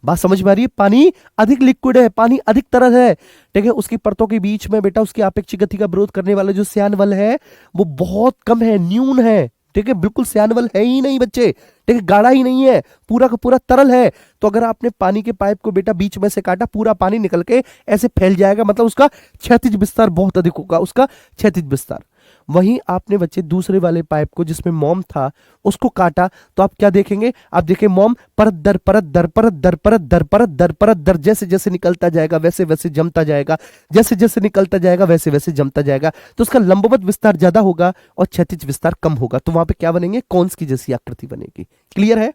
Speaker 1: बात समझ में आ रही है? पानी अधिक लिक्विड है, पानी अधिक तरल है, ठीक है, उसकी परतों के बीच में बेटा उसकी आपेक्षिक गति का विरोध करने वाला जो श्यान बल है वो बहुत कम है, न्यून है, ठीक है, बिल्कुल श्यान बल है ही नहीं बच्चे, ठीक है, गाढ़ा ही नहीं है, पूरा का पूरा तरल है। तो अगर आपने पानी के पाइप को बेटा बीच में से काटा, पूरा पानी निकल के ऐसे फैल जाएगा, मतलब उसका क्षैतिज विस्तार बहुत अधिक होगा, उसका क्षैतिज विस्तार। वहीं आपने बच्चे दूसरे वाले पाइप को जिसमें मोम था उसको काटा, तो आप क्या देखेंगे? आप देखें मोम परत दर परत दर परत दर परत दर परत दर परत दर, जैसे जैसे निकलता जाएगा वैसे वैसे जमता जाएगा, जैसे जैसे निकलता जाएगा वैसे वैसे जमता जाएगा, तो उसका लंबवत विस्तार ज्यादा होगा और क्षैतिज विस्तार कम होगा। तो वहां पे क्या बनेंगे? कॉन्स की जैसी आकृति बनेगी। क्लियर है?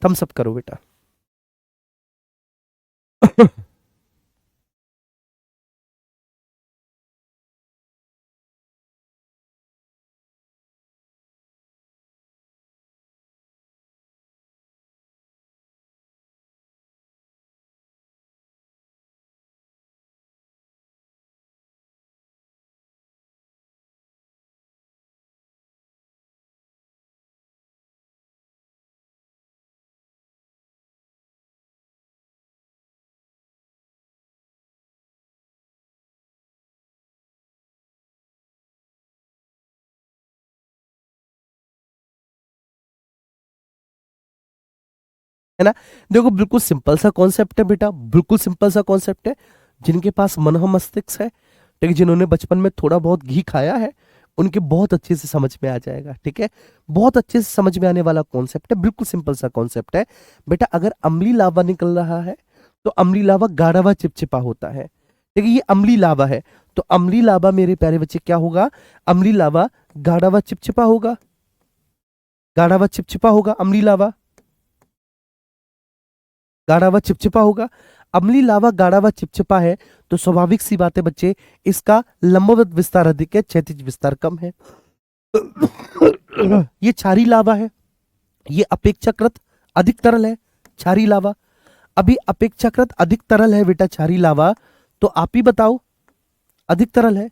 Speaker 1: थम्स अप करो बेटा। है ना? देखो बिल्कुल सिंपल सा कॉन्सेप्ट है बेटा, बिल्कुल सिंपल सा कॉन्सेप्ट है। जिनके पास मनोह मस्तिष्क है, ठीक है, जिन्होंने बचपन में थोड़ा बहुत घी खाया है, उनके बहुत अच्छे से समझ में आ जाएगा, ठीक है, बहुत अच्छे से समझ में आने वाला कॉन्सेप्ट है, बिल्कुल सिंपल सा कॉन्सेप्ट है बेटा। अगर अम्लीय लावा निकल रहा है तो अम्लीय लावा गाढ़ा व चिपचिपा होता है। देखिए ये अम्लीय लावा है, तो अम्लीय लावा मेरे प्यारे बच्चे क्या होगा, अम्लीय लावा गाढ़ा व चिपचिपा होगा, गाढ़ा व चिपचिपा होगा अम्लीय लावा, गाढ़ा व चिपचिपा होगा। अम्लीय लावा गाढ़ा व चिपचिपा है तो स्वाभाविक सी बात है बच्चे, इसका लंबवत विस्तार अधिक है, क्षैतिज विस्तार कम है। ये क्षारीय लावा है, ये अपेक्षाकृत अधिक तरल है, क्षारीय लावा। अभी अपेक्षाकृत अधिक तरल है बेटा क्षारीय लावा, तो आप ही बताओ, अधिक तरल है।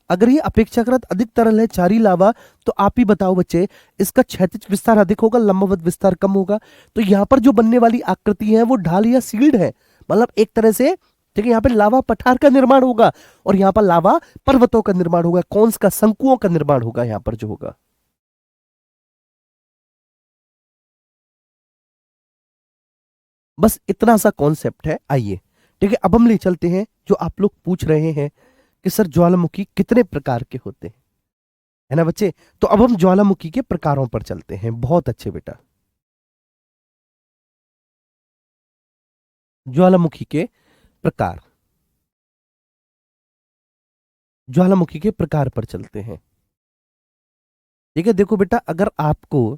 Speaker 1: अगर ये अपेक्षाकृत अधिक तरल है क्षारीय लावा, तो आप ही बताओ बच्चे, इसका क्षैतिज विस्तार अधिक होगा, लंबवत विस्तार कम होगा। तो यहां पर जो बनने वाली आकृति है वो ढाल या सील्ड है, मतलब एक तरह से, ठीक है, यहाँ पे लावा पठार का निर्माण होगा और यहाँ पर लावा पर्वतों का निर्माण होगा, कौन का, शंकुओं का निर्माण होगा यहाँ पर जो होगा। बस इतना सा कॉन्सेप्ट है। आइए ठीक है, अब हम ले चलते हैं, जो आप लोग पूछ रहे हैं कि सर ज्वालामुखी कितने प्रकार के होते हैं, है ना बच्चे। तो अब हम ज्वालामुखी के प्रकारों पर चलते हैं। बहुत अच्छे बेटा, ज्वालामुखी के प्रकार, ज्वालामुखी के प्रकार पर चलते हैं। ठीक है, देखो बेटा, अगर आपको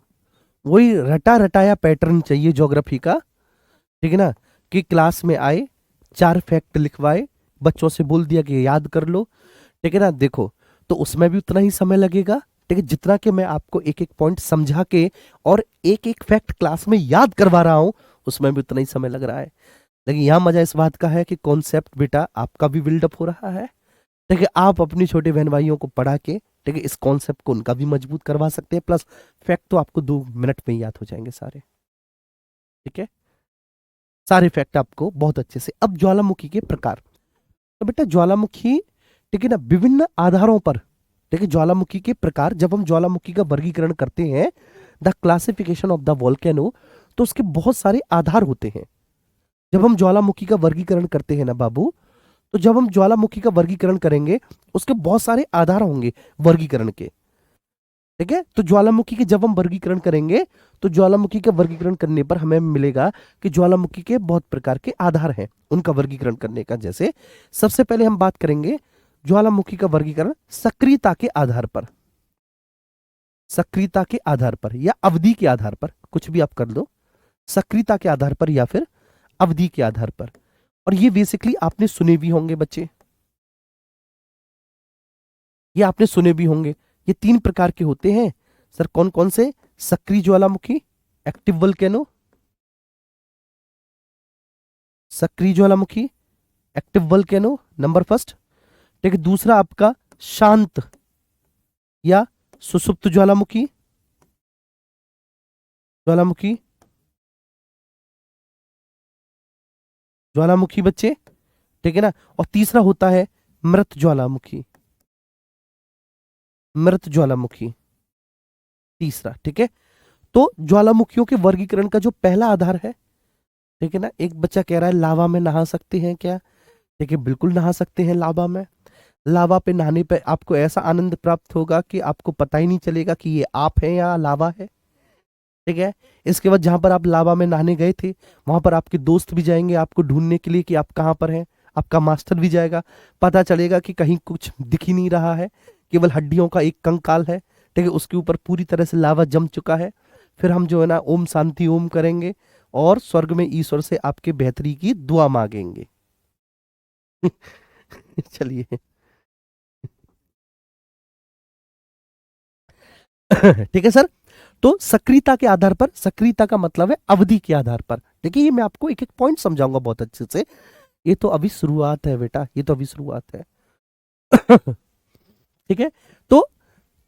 Speaker 1: वही रटा रटाया पैटर्न चाहिए ज्योग्राफी का, ठीक है ना, कि क्लास में आए, 4 फैक्ट लिखवाए, बच्चों से बोल दिया कि याद कर लो, ठीक है ना, देखो, तो उसमें भी उतना ही समय लगेगा, ठीक है, जितना कि मैं आपको एक एक पॉइंट समझा के और एक एक फैक्ट क्लास में याद करवा रहा हूं, उसमें भी उतना ही समय लग रहा है। लेकिन यहां मजा इस बात का है कि कॉन्सेप्ट बेटा आपका भी बिल्डअप हो रहा है, ठीक है, आप अपनी छोटे बहन भाइयों को पढ़ा के, ठीक है, इस कॉन्सेप्ट को उनका भी मजबूत करवा सकते हैं, प्लस फैक्ट तो आपको 2 मिनट में ही याद हो जाएंगे सारे, ठीक है, सारे फैक्ट आपको बहुत अच्छे से। अब ज्वालामुखी के प्रकार, तो बेटा ज्वालामुखी, ठीक है ना, विभिन्न आधारों पर, ठीक है, ज्वालामुखी के प्रकार, जब हम ज्वालामुखी का वर्गीकरण करते हैं, the classification of the volcano, तो उसके बहुत सारे आधार होते हैं। जब हम ज्वालामुखी का वर्गीकरण करते हैं ना बाबू, तो जब हम ज्वालामुखी का वर्गीकरण करेंगे, उसके बहुत सारे आधार होंगे वर्गीकरण के, ठीक है। तो ज्वालामुखी के जब हम वर्गीकरण करेंगे, तो ज्वालामुखी का वर्गीकरण करने पर हमें मिलेगा कि ज्वालामुखी के बहुत प्रकार के आधार हैं उनका वर्गीकरण करने का। जैसे सबसे पहले हम बात करेंगे ज्वालामुखी का वर्गीकरण सक्रियता के आधार पर, सक्रियता के आधार पर या अवधि के आधार पर, कुछ भी आप कर लो, सक्रियता के आधार पर या फिर अवधि के आधार पर। और ये बेसिकली आपने सुने भी होंगे बच्चे, ये आपने सुने भी होंगे। ये 3 प्रकार के होते हैं सर, कौन कौन से, सक्रिय ज्वालामुखी, एक्टिव वोल्केनो, सक्रिय ज्वालामुखी, एक्टिव वोल्केनो, नंबर फर्स्ट, ठीक है। दूसरा आपका शांत या सुसुप्त ज्वालामुखी, ज्वालामुखी, ज्वालामुखी बच्चे, ठीक है ना। और तीसरा होता है मृत ज्वालामुखी, मृत ज्वालामुखी, तीसरा, ठीक है। तो ज्वालामुखियों के वर्गीकरण का जो पहला आधार है, ठीक है ना, एक बच्चा कह रहा है लावा में नहा सकते हैं क्या, ठीक है, बिल्कुल नहा सकते हैं लावा में। लावा पे नहाने पे आपको ऐसा आनंद प्राप्त होगा कि आपको पता ही नहीं चलेगा कि ये आप है या लावा है, ठीक है। इसके बाद जहां पर आप लावा में नहाने गए थे, वहां पर आपके दोस्त भी जाएंगे आपको ढूंढने के लिए कि आप कहाँ पर हैं, आपका मास्टर भी जाएगा, पता चलेगा कि कहीं कुछ दिख ही नहीं रहा है, केवल हड्डियों का एक कंकाल है, ठीक है, उसके ऊपर पूरी तरह से लावा जम चुका है। फिर हम जो है ना ओम शांति ओम करेंगे और स्वर्ग में ईश्वर से आपके बेहतरी की दुआ मांगेंगे। चलिए, ठीक है सर। तो सक्रियता के आधार पर, सक्रियता का मतलब है अवधि के आधार पर। देखिए ये मैं आपको एक एक पॉइंट समझाऊंगा बहुत अच्छे से, ये तो अभी शुरुआत है बेटा, ये तो अभी शुरुआत है। ठीक है, तो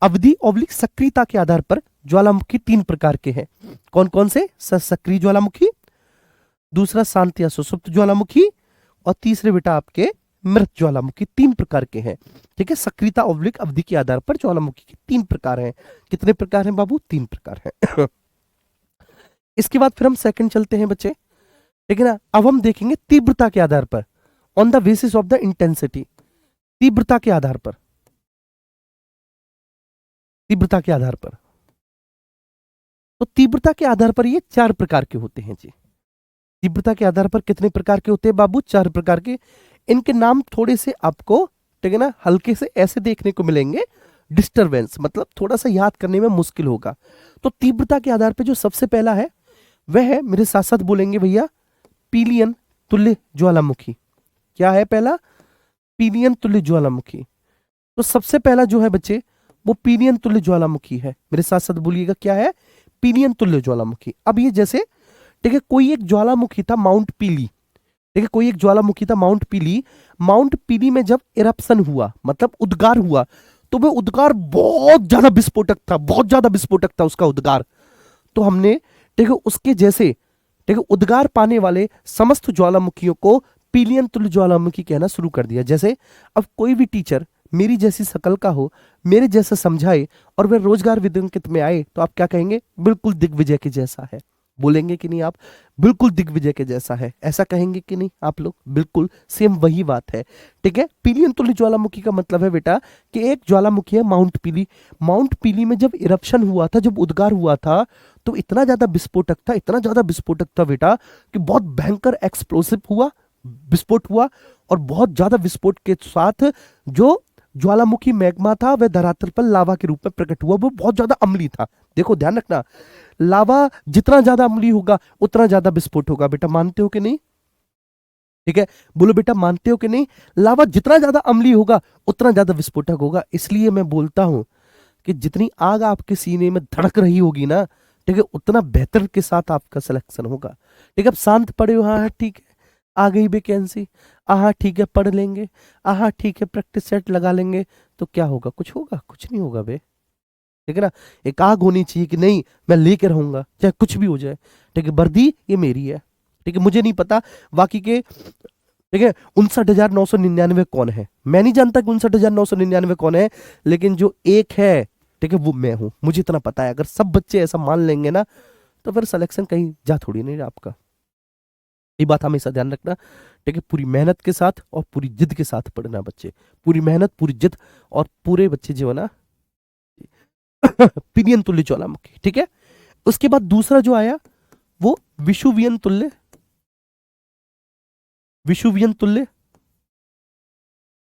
Speaker 1: अवधि ऑब्लिक सक्रियता के आधार पर ज्वालामुखी 3 प्रकार के हैं। कौन कौन से, सक्रिय ज्वालामुखी, दूसरा शांत या सुसुप्त ज्वालामुखी, और तीसरे बेटा आपके मृत ज्वालामुखी। 3 प्रकार के हैं, ठीक है। सक्रियता ऑब्लिक अवधि के आधार पर ज्वालामुखी के 3 प्रकार हैं। कितने प्रकार हैं बाबू, 3 प्रकार हैं। इसके बाद फिर हम सेकंड चलते हैं बच्चे, ठीक है ना। अब हम देखेंगे तीव्रता के आधार पर, on the basis of the intensity, तीव्रता के आधार पर, तीव्रता के आधार पर। तो तीव्रता के आधार पर ये 4 प्रकार के होते हैं जी। तीव्रता के आधार पर कितने प्रकार के होते हैं बाबू? 4 प्रकार के। इनके नाम थोड़े से आपको, ठीक है ना, हल्के से ऐसे देखने को मिलेंगे, डिस्टरबेंस, मतलब थोड़ा सा याद करने में मुश्किल होगा। तो तीव्रता के आधार पर जो सबसे पहला है वह है, मेरे साथ साथ बोलेंगे भैया, पीलियन तुल्य ज्वालामुखी। क्या है पहला? पीलियन तुल्य ज्वालामुखी। तो सबसे पहला जो है बच्चे वो पीलियन तुल्य ज्वालामुखी है। मेरे साथ साथ बोलिएगा क्या है? पीलियन तुल्य ज्वालामुखी। अब ये जैसे, ठीक है, कोई एक ज्वालामुखी था माउंट पीली, ठीक है, कोई एक ज्वालामुखी था माउंट पीली। माउंट पीली में जब इरप्शन हुआ, मतलब उद्गार हुआ, तो वह उद्गार बहुत ज्यादा विस्फोटक था, बहुत ज्यादा विस्फोटक था उसका उद्गार। तो हमने, ठीक है, उसके जैसे, ठीक है, उद्गार पाने वाले समस्त ज्वालामुखियों को पीलियन तुल्य ज्वालामुखी कहना शुरू कर दिया। जैसे अब कोई भी टीचर मेरी जैसी शकल का हो, मेरे जैसा समझाए और वह रोजगार विद्यांकित में आए, तो आप क्या कहेंगे? बिल्कुल दिग्विजय के जैसा है। बोलेंगे कि नहीं आप? बिल्कुल दिग्विजय के जैसा है, ऐसा कहेंगे कि नहीं आप लोग? बिल्कुल सेम वही बात है, ठीक है। पीलियन तुल्य ज्वालामुखी का मतलब है बेटा कि एक ज्वालामुखी है माउंट पीली। माउंट पीली में जब इरप्शन हुआ था, जब उद्गार हुआ था, तो इतना ज्यादा विस्फोटक था, इतना ज्यादा विस्फोटक था बेटा कि बहुत भयंकर एक्सप्लोसिव हुआ, विस्फोट हुआ। और बहुत ज्यादा विस्फोट के साथ जो ज्वालामुखी मैग्मा था वह धरातल पर लावा के रूप में प्रकट हुआ। वो बहुत ज्यादा अम्लीय था। देखो ध्यान रखना, लावा जितना ज्यादा अम्लीय होगा उतना ज्यादा विस्फोट होगा। बेटा मानते हो कि नहीं? ठीक है, बोलो बेटा मानते हो कि नहीं? लावा जितना ज्यादा अम्लीय होगा उतना ज्यादा विस्फोटक होगा। इसलिए मैं बोलता हूं कि जितनी आग आपके सीने में धड़क रही होगी ना, ठीक है, उतना बेहतर के साथ आपका सिलेक्शन होगा। ठीक है, अब शांत पड़े हो? हाँ हाँ ठीक है, आ गई वैकेंसी, हाँ ठीक है पढ़ लेंगे, हाँ ठीक है प्रैक्टिस सेट लगा लेंगे, तो क्या होगा? कुछ होगा? कुछ नहीं होगा बे। ठीक है ना, एक आग होनी चाहिए कि नहीं मैं लेकर रहूंगा चाहे कुछ भी हो जाए। ठीक है, वर्दी ये मेरी है, ठीक है, मुझे नहीं पता बाकी के, ठीक है, 59,999 कौन है, मैं नहीं जानता कि 59,999 कौन है, लेकिन जो एक है, ठीक है, वो मैं हूं, मुझे इतना पता है। अगर सब बच्चे ऐसा मान लेंगे ना, तो फिर सिलेक्शन कहीं जा थोड़ी नहीं रहा आपका। ये बात हमेशा ध्यान रखना, ठीक है। पूरी मेहनत के साथ और पूरी जिद के साथ पढ़ना बच्चे, पूरी मेहनत, पूरी जिद, और पूरे बच्चे जो है ना पिनियन तुल्य ज्वालामुखी। ठीक है, उसके बाद दूसरा जो आया वो विषुवियन तुल्य, विषुवियन तुल्य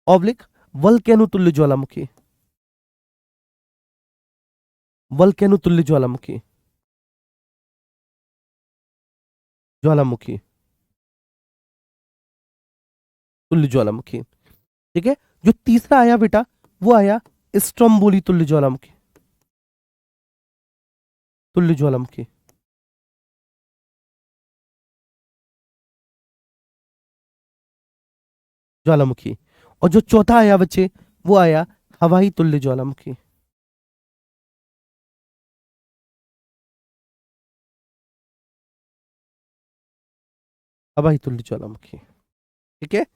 Speaker 1: ऑब्लिक वल्केनो तुल्य ज्वालामुखी, वल्केनो तुल्य ज्वालामुखी, ज्वालामुखी तुल्य ज्वालामुखी। ठीक है, जो तीसरा आया बेटा वो आया स्ट्रोम्बोली तुल्य ज्वालामुखी, तुल्य ज्वालामुखी, ज्वालामुखी। और जो चौथा आया बच्चे वो आया हवाई तुल्य ज्वालामुखी, हवाई तुल्य ज्वालामुखी। ठीक है,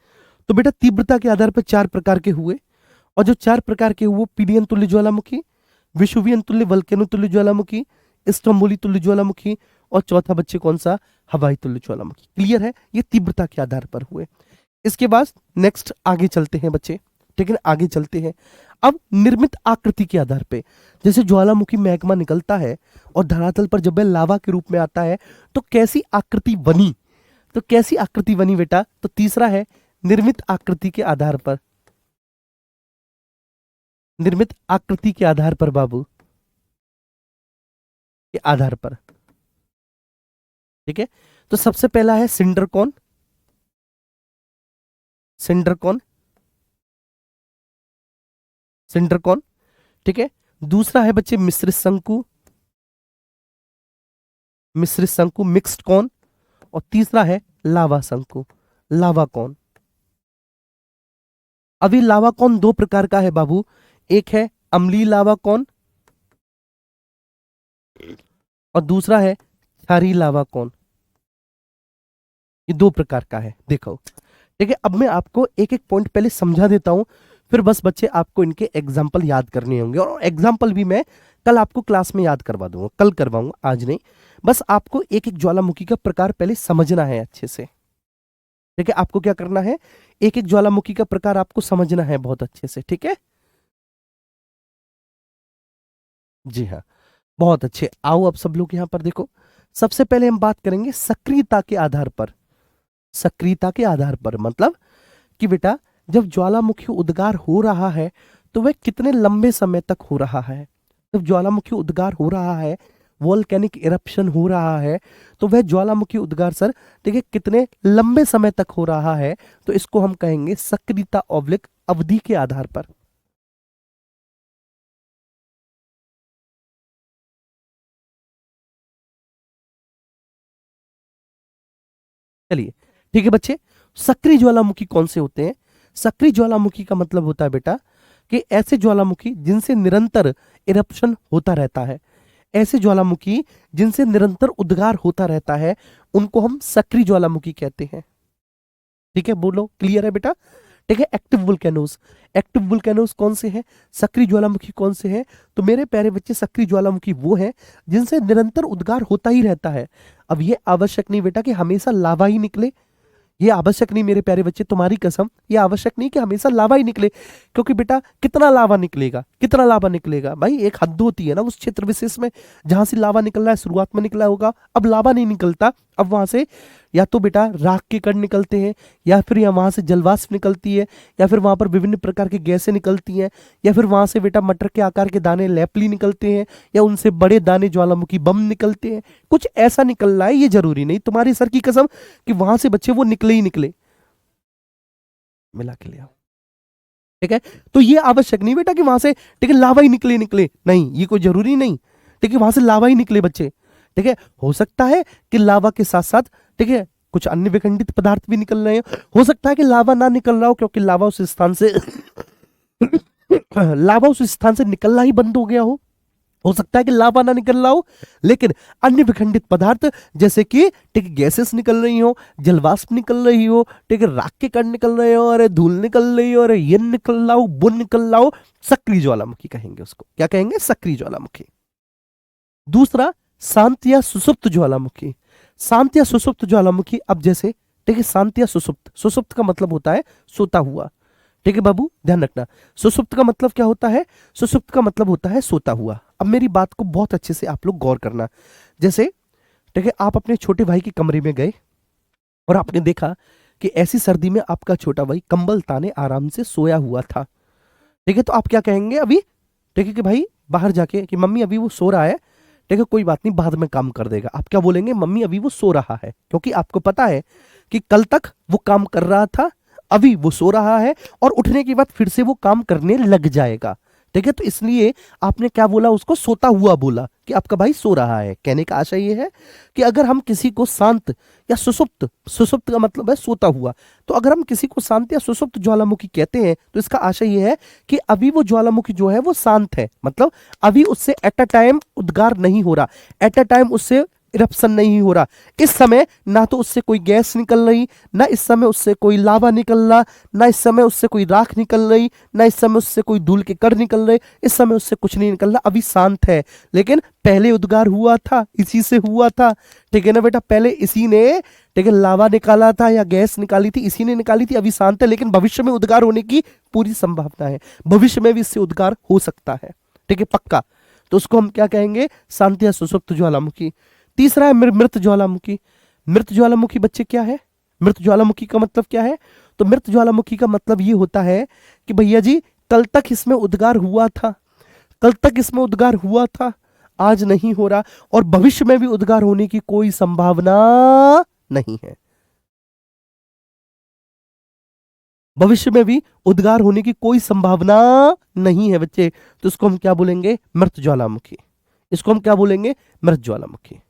Speaker 1: तो बेटा तीव्रता के आधार पर 4 प्रकार के हुए, और जो 4 प्रकार के वो पीलियन तुल्य ज्वालामुखी, विषुवियन तुल्य वल्केनो तुल्य ज्वालामुखी, स्ट्रोम्बोली तुल्य ज्वालामुखी, और चौथा बच्चे कौन सा? हवाई तुल्य ज्वालामुखी। क्लियर है? ये तीव्रता के आधार पर हुए। इसके बाद नेक्स्ट आगे चलते हैं बच्चे, ठीक है, आगे चलते हैं। अब निर्मित आकृति के आधार पे, जैसे ज्वालामुखी मैग्मा निकलता है और धरातल पर जब वह लावा के रूप में आता है तो कैसी आकृति बनी, तो कैसी आकृति बनी बेटा? तो तीसरा है निर्मित आकृति के आधार पर, निर्मित आकृति के आधार पर बाबू, के आधार पर। ठीक है, तो सबसे पहला है सिंडर कौन, सिंडर कौन, सिंडर कौन। ठीक है, दूसरा है बच्चे मिश्रित शंकु, मिश्रित शंकु मिक्स्ड कौन, और तीसरा है लावा शंकु, लावा कौन। अभी लावा कौन दो प्रकार का है बाबू, एक है अम्लीय लावा कौन और दूसरा है क्षारीय लावा कौन। ये दो प्रकार का है, देखो। ठीक है, अब मैं आपको एक एक पॉइंट पहले समझा देता हूं, फिर बस बच्चे आपको इनके एग्जाम्पल याद करने होंगे, और एग्जाम्पल भी मैं कल आपको क्लास में याद करवा दूंगा, कल करवाऊंगा, आज नहीं। बस आपको एक एक ज्वालामुखी का प्रकार पहले समझना है अच्छे से। ठीक है, आपको क्या करना है, एक एक ज्वालामुखी का प्रकार आपको समझना है बहुत अच्छे से। ठीक है, जी हाँ, बहुत अच्छे। आओ अब सब लोग यहाँ पर देखो, सबसे पहले हम बात करेंगे सक्रियता के आधार पर। सक्रियता के आधार पर मतलब कि बेटा जब ज्वालामुखी उद्गार हो रहा है तो वह कितने लंबे समय तक हो रहा है। जब ज्वालामुखी उद्गार हो रहा है, वोल्केनिक इरप्शन हो रहा है, तो वह ज्वालामुखी उद्गार सर देखिए कितने लंबे समय तक हो रहा है, तो इसको हम कहेंगे सक्रियता ऑब्लिक अवधि के आधार पर। चलिए ठीक है बच्चे, सक्रिय ज्वालामुखी कौन से होते हैं? सक्रिय ज्वालामुखी का मतलब होता है बेटा कि ऐसे ज्वालामुखी जिनसे निरंतर इरप्शन होता रहता है, ऐसे ज्वालामुखी जिनसे निरंतर उद्गार होता रहता है, उनको हम सक्रिय ज्वालामुखी कहते हैं। ठीक है, बोलो क्लियर है बेटा? ठीक है, एक्टिव वुल्केनोस। एक्टिव वुल्केनोस कौन से हैं? सक्रिय ज्वालामुखी कौन से हैं? तो मेरे प्यारे बच्चे सक्रिय ज्वालामुखी वो है जिनसे निरंतर उद्गार होता ही रहता है। अब ये आवश्यक नहीं बेटा कि हमेशा लावा ही निकले, ये आवश्यक नहीं मेरे प्यारे बच्चे, तुम्हारी कसम, ये आवश्यक नहीं कि हमेशा लावा ही निकले। क्योंकि बेटा कितना लावा निकलेगा, कितना लावा निकलेगा भाई, एक हद होती है ना उस क्षेत्र विशेष में जहां से लावा निकल रहा है, शुरुआत में निकला होगा, अब लावा नहीं निकलता, अब वहां से या तो बेटा राख के कण निकलते हैं, या फिर या वहां से जलवाष्प निकलती है, या फिर वहां पर विभिन्न प्रकार की गैसें निकलती हैं, या फिर वहां से बेटा मटर के आकार के दाने लैपली निकलते हैं, या उनसे बड़े दाने ज्वालामुखी बम निकलते हैं। कुछ ऐसा निकल रहा है, ये जरूरी नहीं, तुम्हारी सर की कसम, कि वहां से बच्चे वो निकले ही निकले। मिला के लिया, ठीक है? तो ये आवश्यक नहीं बेटा कि वहां से ठीक है लावा ही निकले निकले, नहीं, ये कोई जरूरी नहीं, ठीक है, वहां से लावा ही निकले बच्चे। ठीक है, हो सकता है कि लावा के साथ साथ ठीक है कुछ अन्य विखंडित पदार्थ भी निकल रहे हैं, हो सकता है कि लावा ना निकल रहा हो क्योंकि लावा उस स्थान से लावा उस स्थान से निकलना ही बंद हो गया हो सकता है कि लावा ना निकल रहा हो, लेकिन अन्य विखंडित पदार्थ जैसे कि ठीक गैसेस निकल रही हो, जलवाष्प निकल रही हो, ठीक है, राख के कण निकल रहे हो, अरे धूल निकल रही हो, अरे ये निकल रहा हो, बुन निकल रहा हो, सक्रिय ज्वालामुखी कहेंगे उसको। क्या कहेंगे? सक्रिय ज्वालामुखी। दूसरा, शांत या सुसुप्त ज्वालामुखी। शांत या सुसुप्त ज्वालामुखी, अब जैसे ठीक है शांत या सुसुप्त, सुसुप्त का मतलब होता है सोता हुआ, ठीक है बाबू ध्यान रखना। सुसुप्त का मतलब क्या होता है? सुसुप्त का मतलब होता है सोता हुआ। अब मेरी बात को बहुत अच्छे से आप लोग गौर करना। जैसे ठीक है आप अपने छोटे भाई के कमरे में गए और आपने देखा कि ऐसी सर्दी में आपका छोटा भाई कंबल ताने आराम से सोया हुआ था, ठीक है, तो आप क्या कहेंगे अभी? ठीक है कि भाई बाहर जाके कि मम्मी अभी वो सो रहा है, ठीक है कोई बात नहीं बाद में काम कर देगा। आप क्या बोलेंगे? मम्मी अभी वो सो रहा है, क्योंकि आपको पता है कि कल तक वो काम कर रहा था, अभी वो सो रहा है, और उठने के बाद फिर से वो काम करने लग जाएगा। ठीक है, तो इसलिए आपने क्या बोला? उसको सोता हुआ बोला कि आपका भाई सो रहा है। कहने का आशय ये है कि अगर हम किसी को शांत या सुसुप्त, सुसुप्त का मतलब है सोता हुआ, तो अगर हम किसी को शांत या सुसुप्त ज्वालामुखी कहते हैं तो इसका आशय ये है कि अभी वो ज्वालामुखी जो है वो शांत है, मतलब अभी उससे एट अ टाइम उद्गार नहीं हो रहा, एट अ टाइम उससे इरप्शन नहीं हो रहा। इस समय ना तो उससे कोई गैस निकल रही, ना इस समय उससे कोई लावा निकल रहा, ना इस समय उससे कोई राख निकल रही, ना इस समय उससे कोई धूल के कण निकल रहे, इस समय उससे कुछ नहीं निकल रहा, अभी शांत है। लेकिन पहले उद्गार हुआ था, इसी से हुआ था, ठीक है ना बेटा? पहले इसी ने ठीक है लावा निकाला था या गैस निकाली थी, इसी ने निकाली थी, अभी शांत है, लेकिन भविष्य में उद्गार होने की पूरी संभावना है, भविष्य में भी इससे उद्गार हो सकता है, ठीक है पक्का। तो उसको हम क्या कहेंगे? शांत या सुसुप्त ज्वालामुखी। तीसरा है मृत ज्वालामुखी। मृत ज्वालामुखी बच्चे क्या है? मृत ज्वालामुखी का मतलब क्या है? तो मृत ज्वालामुखी का मतलब ये होता है कि भैया जी कल तक इसमें उद्गार हुआ था, कल तक इसमें उद्गार हुआ था, आज नहीं हो रहा, और भविष्य में भी उद्गार होने की कोई संभावना नहीं है। भविष्य में भी उद्गार होने की कोई संभावना नहीं है बच्चे, तो इसको हम क्या बोलेंगे? मृत ज्वालामुखी। इसको हम क्या बोलेंगे? मृत ज्वालामुखी।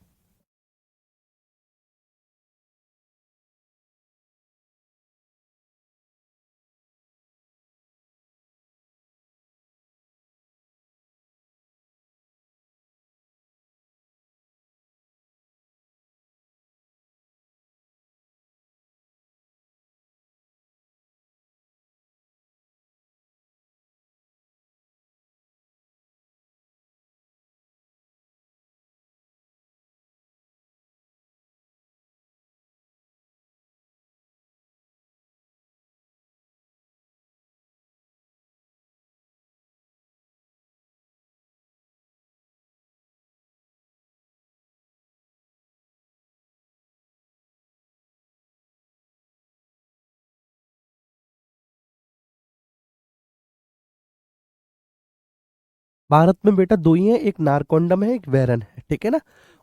Speaker 1: भारत में बेटा दो ही है, एक नारकोंडम है, एक वेरन है, ठीक है ना।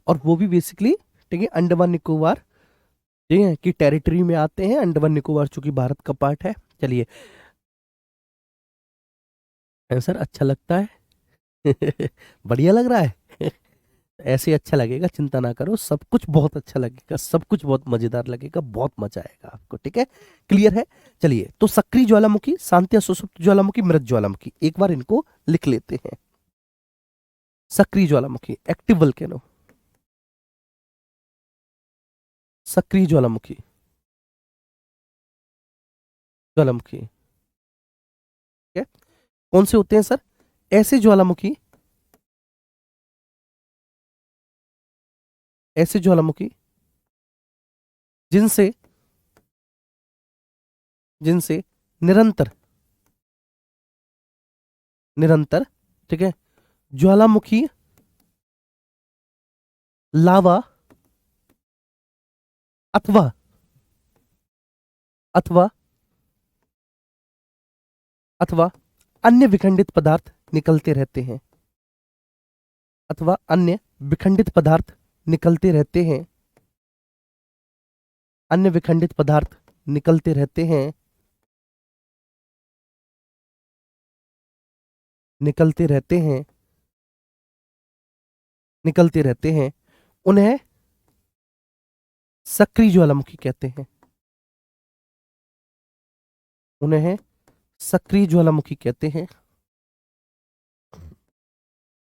Speaker 1: और वो भी बेसिकली, ठीक है, अंडमान निकोबार, ठीक है, की टेरिटरी में आते हैं। अंडमान निकोबार चूंकि भारत का पार्ट है। चलिए, आंसर अच्छा लगता है। बढ़िया लग रहा है। ऐसे ही अच्छा लगेगा, चिंता ना करो, सब कुछ बहुत अच्छा लगेगा, सब कुछ बहुत मजेदार लगेगा, बहुत मजा आएगा आपको, ठीक है। क्लियर है। चलिए, तो सक्रिय ज्वालामुखी, शांत या सुषुप्त ज्वालामुखी, मृत ज्वालामुखी, एक बार इनको लिख लेते हैं। सक्रिय ज्वालामुखी, एक्टिव वोल्केनो, सक्रिय ज्वालामुखी, ज्वालामुखी, ठीक है। कौन से होते हैं सर? ऐसे ज्वालामुखी, ऐसे ज्वालामुखी जिनसे, जिनसे निरंतर, निरंतर, ठीक है, ज्वालामुखी लावा अथवा, अथवा, अथवा अन्य विखंडित पदार्थ निकलते रहते हैं, अथवा अन्य विखंडित पदार्थ निकलते रहते हैं, अन्य विखंडित पदार्थ निकलते रहते हैं, निकलते रहते हैं, निकलते रहते हैं, उन्हें सक्रिय ज्वालामुखी कहते हैं, उन्हें सक्रिय ज्वालामुखी कहते हैं,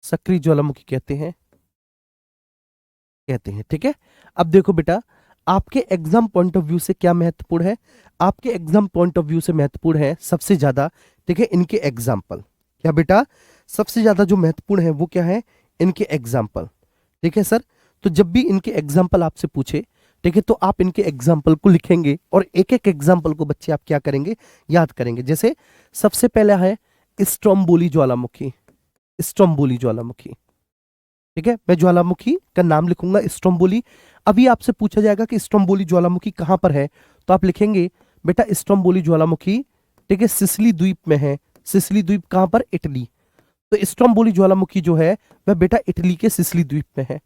Speaker 1: सक्रिय ज्वालामुखी कहते हैं, कहते हैं, ठीक है। अब देखो बेटा, आपके एग्जाम पॉइंट ऑफ व्यू से क्या महत्वपूर्ण है? आपके एग्जाम पॉइंट ऑफ व्यू से महत्वपूर्ण है सबसे ज्यादा, ठीक है, इनके एग्जाम्पल। क्या बेटा? सबसे ज्यादा जो महत्वपूर्ण है वो क्या है? इनके एग्जाम्पल, ठीक है सर। तो जब भी इनके एग्जाम्पल आपसे पूछे, ठीक है, तो आप इनके एग्जाम्पल को लिखेंगे और एक एक एग्जाम्पल को बच्चे आप क्या करेंगे? याद करेंगे। जैसे सबसे पहला है स्ट्रोम्बोली ज्वालामुखी, स्ट्रोम्बोली ज्वालामुखी, ठीक है। मैं ज्वालामुखी का नाम लिखूंगा स्ट्रोम्बोली। अभी आपसे पूछा जाएगा कि स्ट्रोम्बोली ज्वालामुखी कहां पर है, तो आप लिखेंगे बेटा स्ट्रोम्बोली ज्वालामुखी, ठीक है, सिसिली द्वीप में है। सिसिली द्वीप कहां पर? इटली। तो स्ट्रोम्बोली ज्वालामुखी जो है वह बेटा इटली के सिसिली द्वीप में है।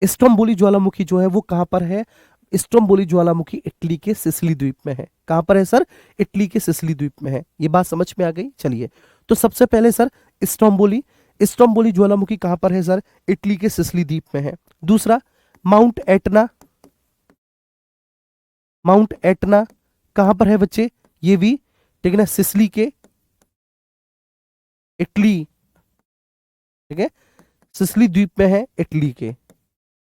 Speaker 1: स्ट्रोम्बोली ज्वालामुखी जो है वो कहां पर है? स्ट्रोम्बोली ज्वालामुखी इटली के सिसिली द्वीप में है। कहां पर है सर? इटली के सिसिली द्वीप में है। ये बात समझ में आ गई? चलिए, तो सबसे पहले सर स्ट्रोम्बोली, स्ट्रोम्बोली ज्वालामुखी कहां पर है सर? इटली के सिसिली द्वीप में है। दूसरा, माउंट एटना, माउंट एटना कहां पर है बच्चे? ये भी, ठीक है ना, सिसिली के, इटली, ठीक है, सिसिली द्वीप में है, इटली के,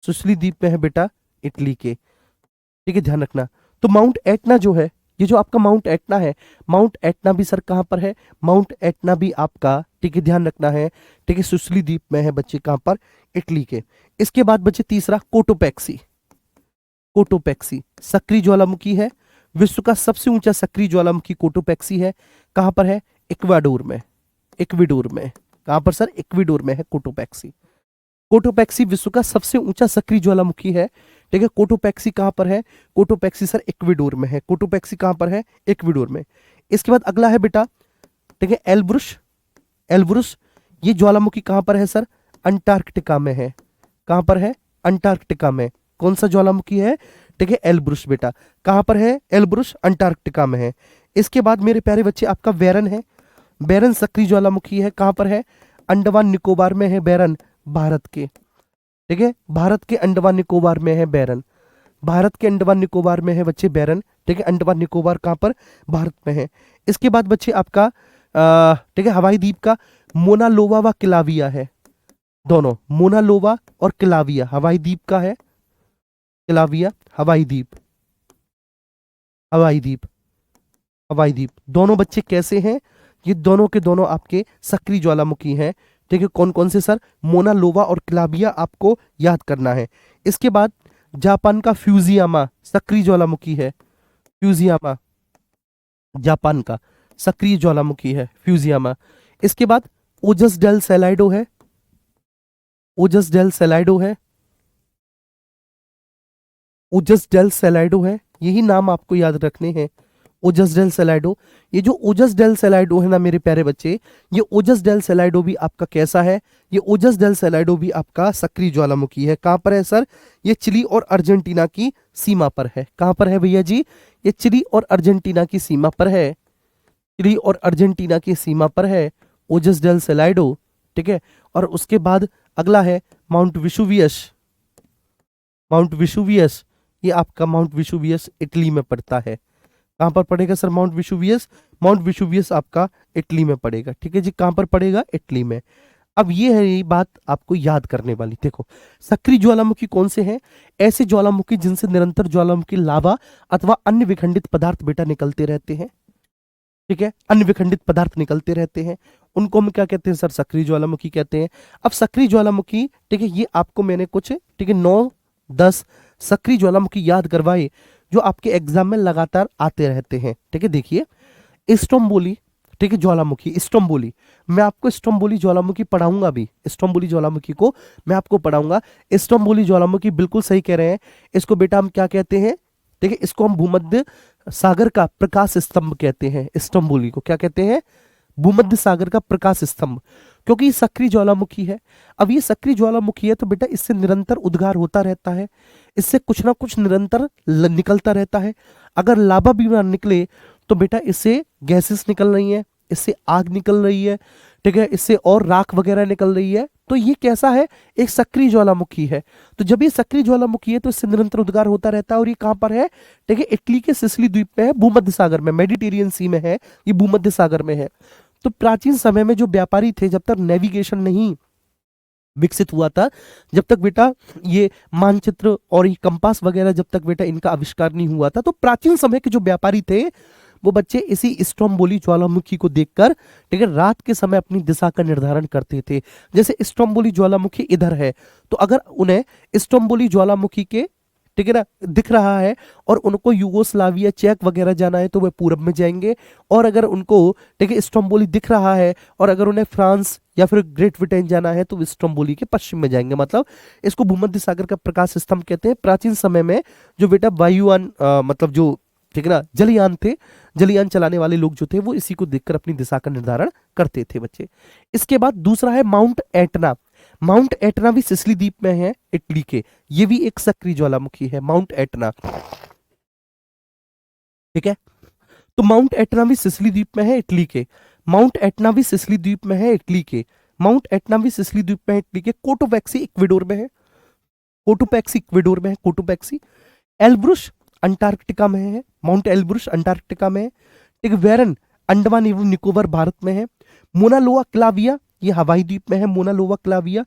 Speaker 1: सिसिली द्वीप में है बेटा, इटली के, ठीक है, ध्यान रखना। तो माउंट एटना जो है, ये जो आपका माउंट एटना है, माउंट एटना भी सर कहां पर है? माउंट एटना भी आपका, ठीक है, ध्यान रखना है, ठीक है, सिसिली द्वीप में है बच्चे, कहां पर? इटली के। इसके बाद बच्चे तीसरा कोटोपैक्सी, कोटोपैक्सी सक्रिय ज्वालामुखी है। विश्व का सबसे ऊंचा सक्रिय ज्वालामुखी कोटोपैक्सी है। कहां पर है? इक्वाडोर में, इक्वाडोर में। कहां पर सर? इक्वाडोर में है कोटोपैक्सी। कोटोपैक्सी विश्व का सबसे ऊंचा सक्रिय ज्वालामुखी है, ठीक है। कोटोपैक्सी कहां पर है? कोटोपैक्सी सर इक्वाडोर में है। कोटोपैक्सी कहां पर है? इक्वाडोर में। इसके बाद अगला है बेटा, ठीक है, एल्ब्रुश, एल्ब्रुश, ये ज्वालामुखी कहां पर है सर? अंटार्कटिका में है। कहां पर है? अंटार्कटिका में। कौन सा ज्वालामुखी है? ठीक है, एल्ब्रुश बेटा। कहां पर है एल्ब्रुश? अंटार्कटिका में है। इसके बाद मेरे प्यारे बच्चे आपका बैरन है। बैरन सक्रिय ज्वालामुखी है। कहां पर है? अंडमान निकोबार में है बैरन, भारत के, ठीक है, भारत के अंडमान निकोबार में है बैरन, भारत के अंडमान निकोबार में है बच्चे बैरन, ठीक है। अंडमान निकोबार कहां पर? भारत में है। इसके बाद बच्चे आपका ठीक है, हवाई द्वीप का मोनालोवा व किलाविया है। दोनों मोनालोवा और किलाविया हवाई द्वीप का है। किलाविया हवाई द्वीप, हवाई द्वीप, हवाई द्वीप, दोनों बच्चे कैसे हैं? ये दोनों के दोनों आपके सक्रिय ज्वालामुखी हैं, ठीक है। कौन कौन से सर? मोना लोवा और क्लाबिया आपको याद करना है। इसके बाद जापान का फ्यूजियामा सक्रिय ज्वालामुखी है। फ्यूजियामा जापान का सक्रिय ज्वालामुखी है, फ्यूजियामा। इसके बाद ओजस डेल सेलाइडो है, ओजस डेल सेलाइडो है, ओजस डेल सेलाइडो है, यही नाम आपको याद रखने हैं। ओजस डेल सेलाडो। ये जो ओजस डेल सेलाडो है ना मेरे प्यारे बच्चे, ये ओजस डेल सेलाडो भी आपका कैसा है? ये ओजस डेल सेलाडो भी आपका सक्रिय ज्वालामुखी है। कहां पर है सर? ये चिली और अर्जेंटीना की सीमा पर है। कहां पर है भैया जी? ये चिली और अर्जेंटीना की सीमा पर है। चिली और अर्जेंटीना की सीमा पर है ओजस डेल सेलाडो, ठीक है। और उसके बाद अगला है माउंट विशुवियस। माउंट विशुवियस, ये आपका माउंट विशुवियस इटली में पड़ता है। कहां पर पड़ेगा सर माउंट विशुवियस? माउंट विशुवियस आपका इटली में पड़ेगा, ठीक है जी। कहां पर पड़ेगा? इटली में। अब ये है, ये बात आपको याद करने वाली। देखो, सक्रिय ज्वालामुखी कौन से हैं? ऐसे ज्वालामुखी जिनसे निरंतर ज्वालामुखी लावा अथवा अन्य विखंडित पदार्थ बेटा निकलते रहते हैं, ठीक है। अन्य विखंडित पदार्थ निकलते रहते हैं, उनको हम क्या कहते हैं सर? सक्रिय ज्वालामुखी कहते हैं। अब सक्रिय ज्वालामुखी, ठीक है, ये आपको मैंने कुछ, ठीक है, 9-10 सक्रिय ज्वालामुखी याद करवाए जो आपके एग्जाम में लगातार आते रहते हैं, ठीक है। देखिए, स्ट्रोम्बोली, ठीक है, ज्वालामुखी स्ट्रोम्बोली। मैं आपको स्ट्रोम्बोली ज्वालामुखी पढ़ाऊंगा भी, स्ट्रोम्बोली ज्वालामुखी को मैं आपको पढ़ाऊंगा। स्ट्रोम्बोली ज्वालामुखी बिल्कुल सही कह रहे हैं। इसको बेटा हम क्या कहते हैं? ठीक है, इसको हम भूमध्य सागर का प्रकाश स्तंभ कहते हैं। स्ट्रोम्बोली को क्या कहते हैं? भूमध्य सागर का प्रकाश स्तंभ, क्योंकि ये सक्रिय ज्वालामुखी है। अब ये सक्रिय ज्वालामुखी है तो बेटा इससे निरंतर उद्गार होता रहता है, इससे कुछ ना कुछ निरंतर निकलता रहता है। अगर लावा भी ना निकले तो बेटा इससे गैसेस निकल रही है, इससे आग निकल रही है, ठीक है, इससे और राख वगैरह निकल रही है। तो ये कैसा है? एक सक्रिय ज्वालामुखी है। तो जब ये सक्रिय ज्वालामुखी है तो इससे निरंतर उद्गार होता रहता है। और ये कहां पर है? ठीक है, इटली के सिसिली द्वीप में है, भूमध्य सागर में, मेडिटेरियन सी में है, ये भूमध्य सागर में है। तो प्राचीन समय में जो व्यापारी थे, जब तक नेविगेशन नहीं विकसित हुआ था, जब तक बेटा ये मानचित्र और ये कंपास वगैरह जब तक बेटा इनका आविष्कार नहीं हुआ था, तो प्राचीन समय के जो व्यापारी थे वो बच्चे इसी स्ट्रोम्बोली ज्वालामुखी को देखकर, ठीक है, रात के समय अपनी दिशा का निर्धारण करते थे। जैसे स्ट्रोम्बोली ज्वालामुखी इधर है, तो अगर उन्हें स्ट्रोम्बोली ज्वालामुखी के, ठीक है ना, दिख रहा है और उनको यूगोस्लाविया, चेक वगैरह जाना है तो वे पूरब में जाएंगे। और अगर उनको, ठीक है, स्ट्रोम्बोली दिख रहा है और अगर उन्हें फ्रांस या फिर ग्रेट ब्रिटेन जाना है तो वे स्ट्रोम्बोली के पश्चिम में जाएंगे। मतलब इसको भूमध्य सागर का प्रकाश स्तंभ कहते हैं। प्राचीन समय में जो बेटा वायुयान, मतलब जो, ठीक है ना, जलयान थे, जलयान चलाने वाले लोग जो थे वो इसी को देखकर अपनी दिशा का निर्धारण करते थे बच्चे। इसके बाद दूसरा है माउंट एटना। माउंट एटना भी सिसिली द्वीप में है, इटली के। ये भी एक सक्रिय ज्वालामुखी है, माउंट एटना, ठीक है। तो माउंट एटना भी सिसिली द्वीप में है, इटली के। माउंट एटना भी सिसिली द्वीप में है, इटली के। माउंट एटना भी सिसिली द्वीप में है, इटली के। कोटोपैक्सी इक्वेडोर में है, कोटोपैक्सी इक्वेडोर में है, कोटोपैक्सी। एल्ब्रुस अंटार्कटिका में है, माउंट एल्ब्रुस अंटार्कटिका में है। एक वेरन अंडमान एवं निकोबार भारत में है। मोनालोआ क्लाविया ये हवाई द्वीप में है, मोनालोआ क्लाविया।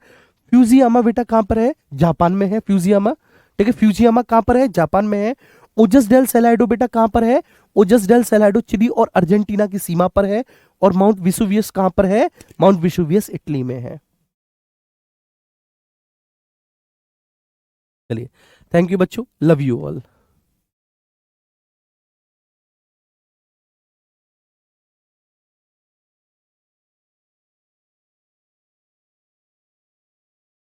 Speaker 1: फ्यूजियामा बेटा कहां पर है? जापान में है, फ्यूजियामा, ठीक है, फ्यूजियामा कहां पर है? जापान में है। ओजस डेल सेलाडो बेटा कहां पर है? ओजस डेल सेलाडो चिली और अर्जेंटीना की सीमा पर है। और माउंट विसुवियस कहां पर है? माउंट विसुवियस इटली में है। चलिए, थैंक यू बच्चों, लव यू ऑल।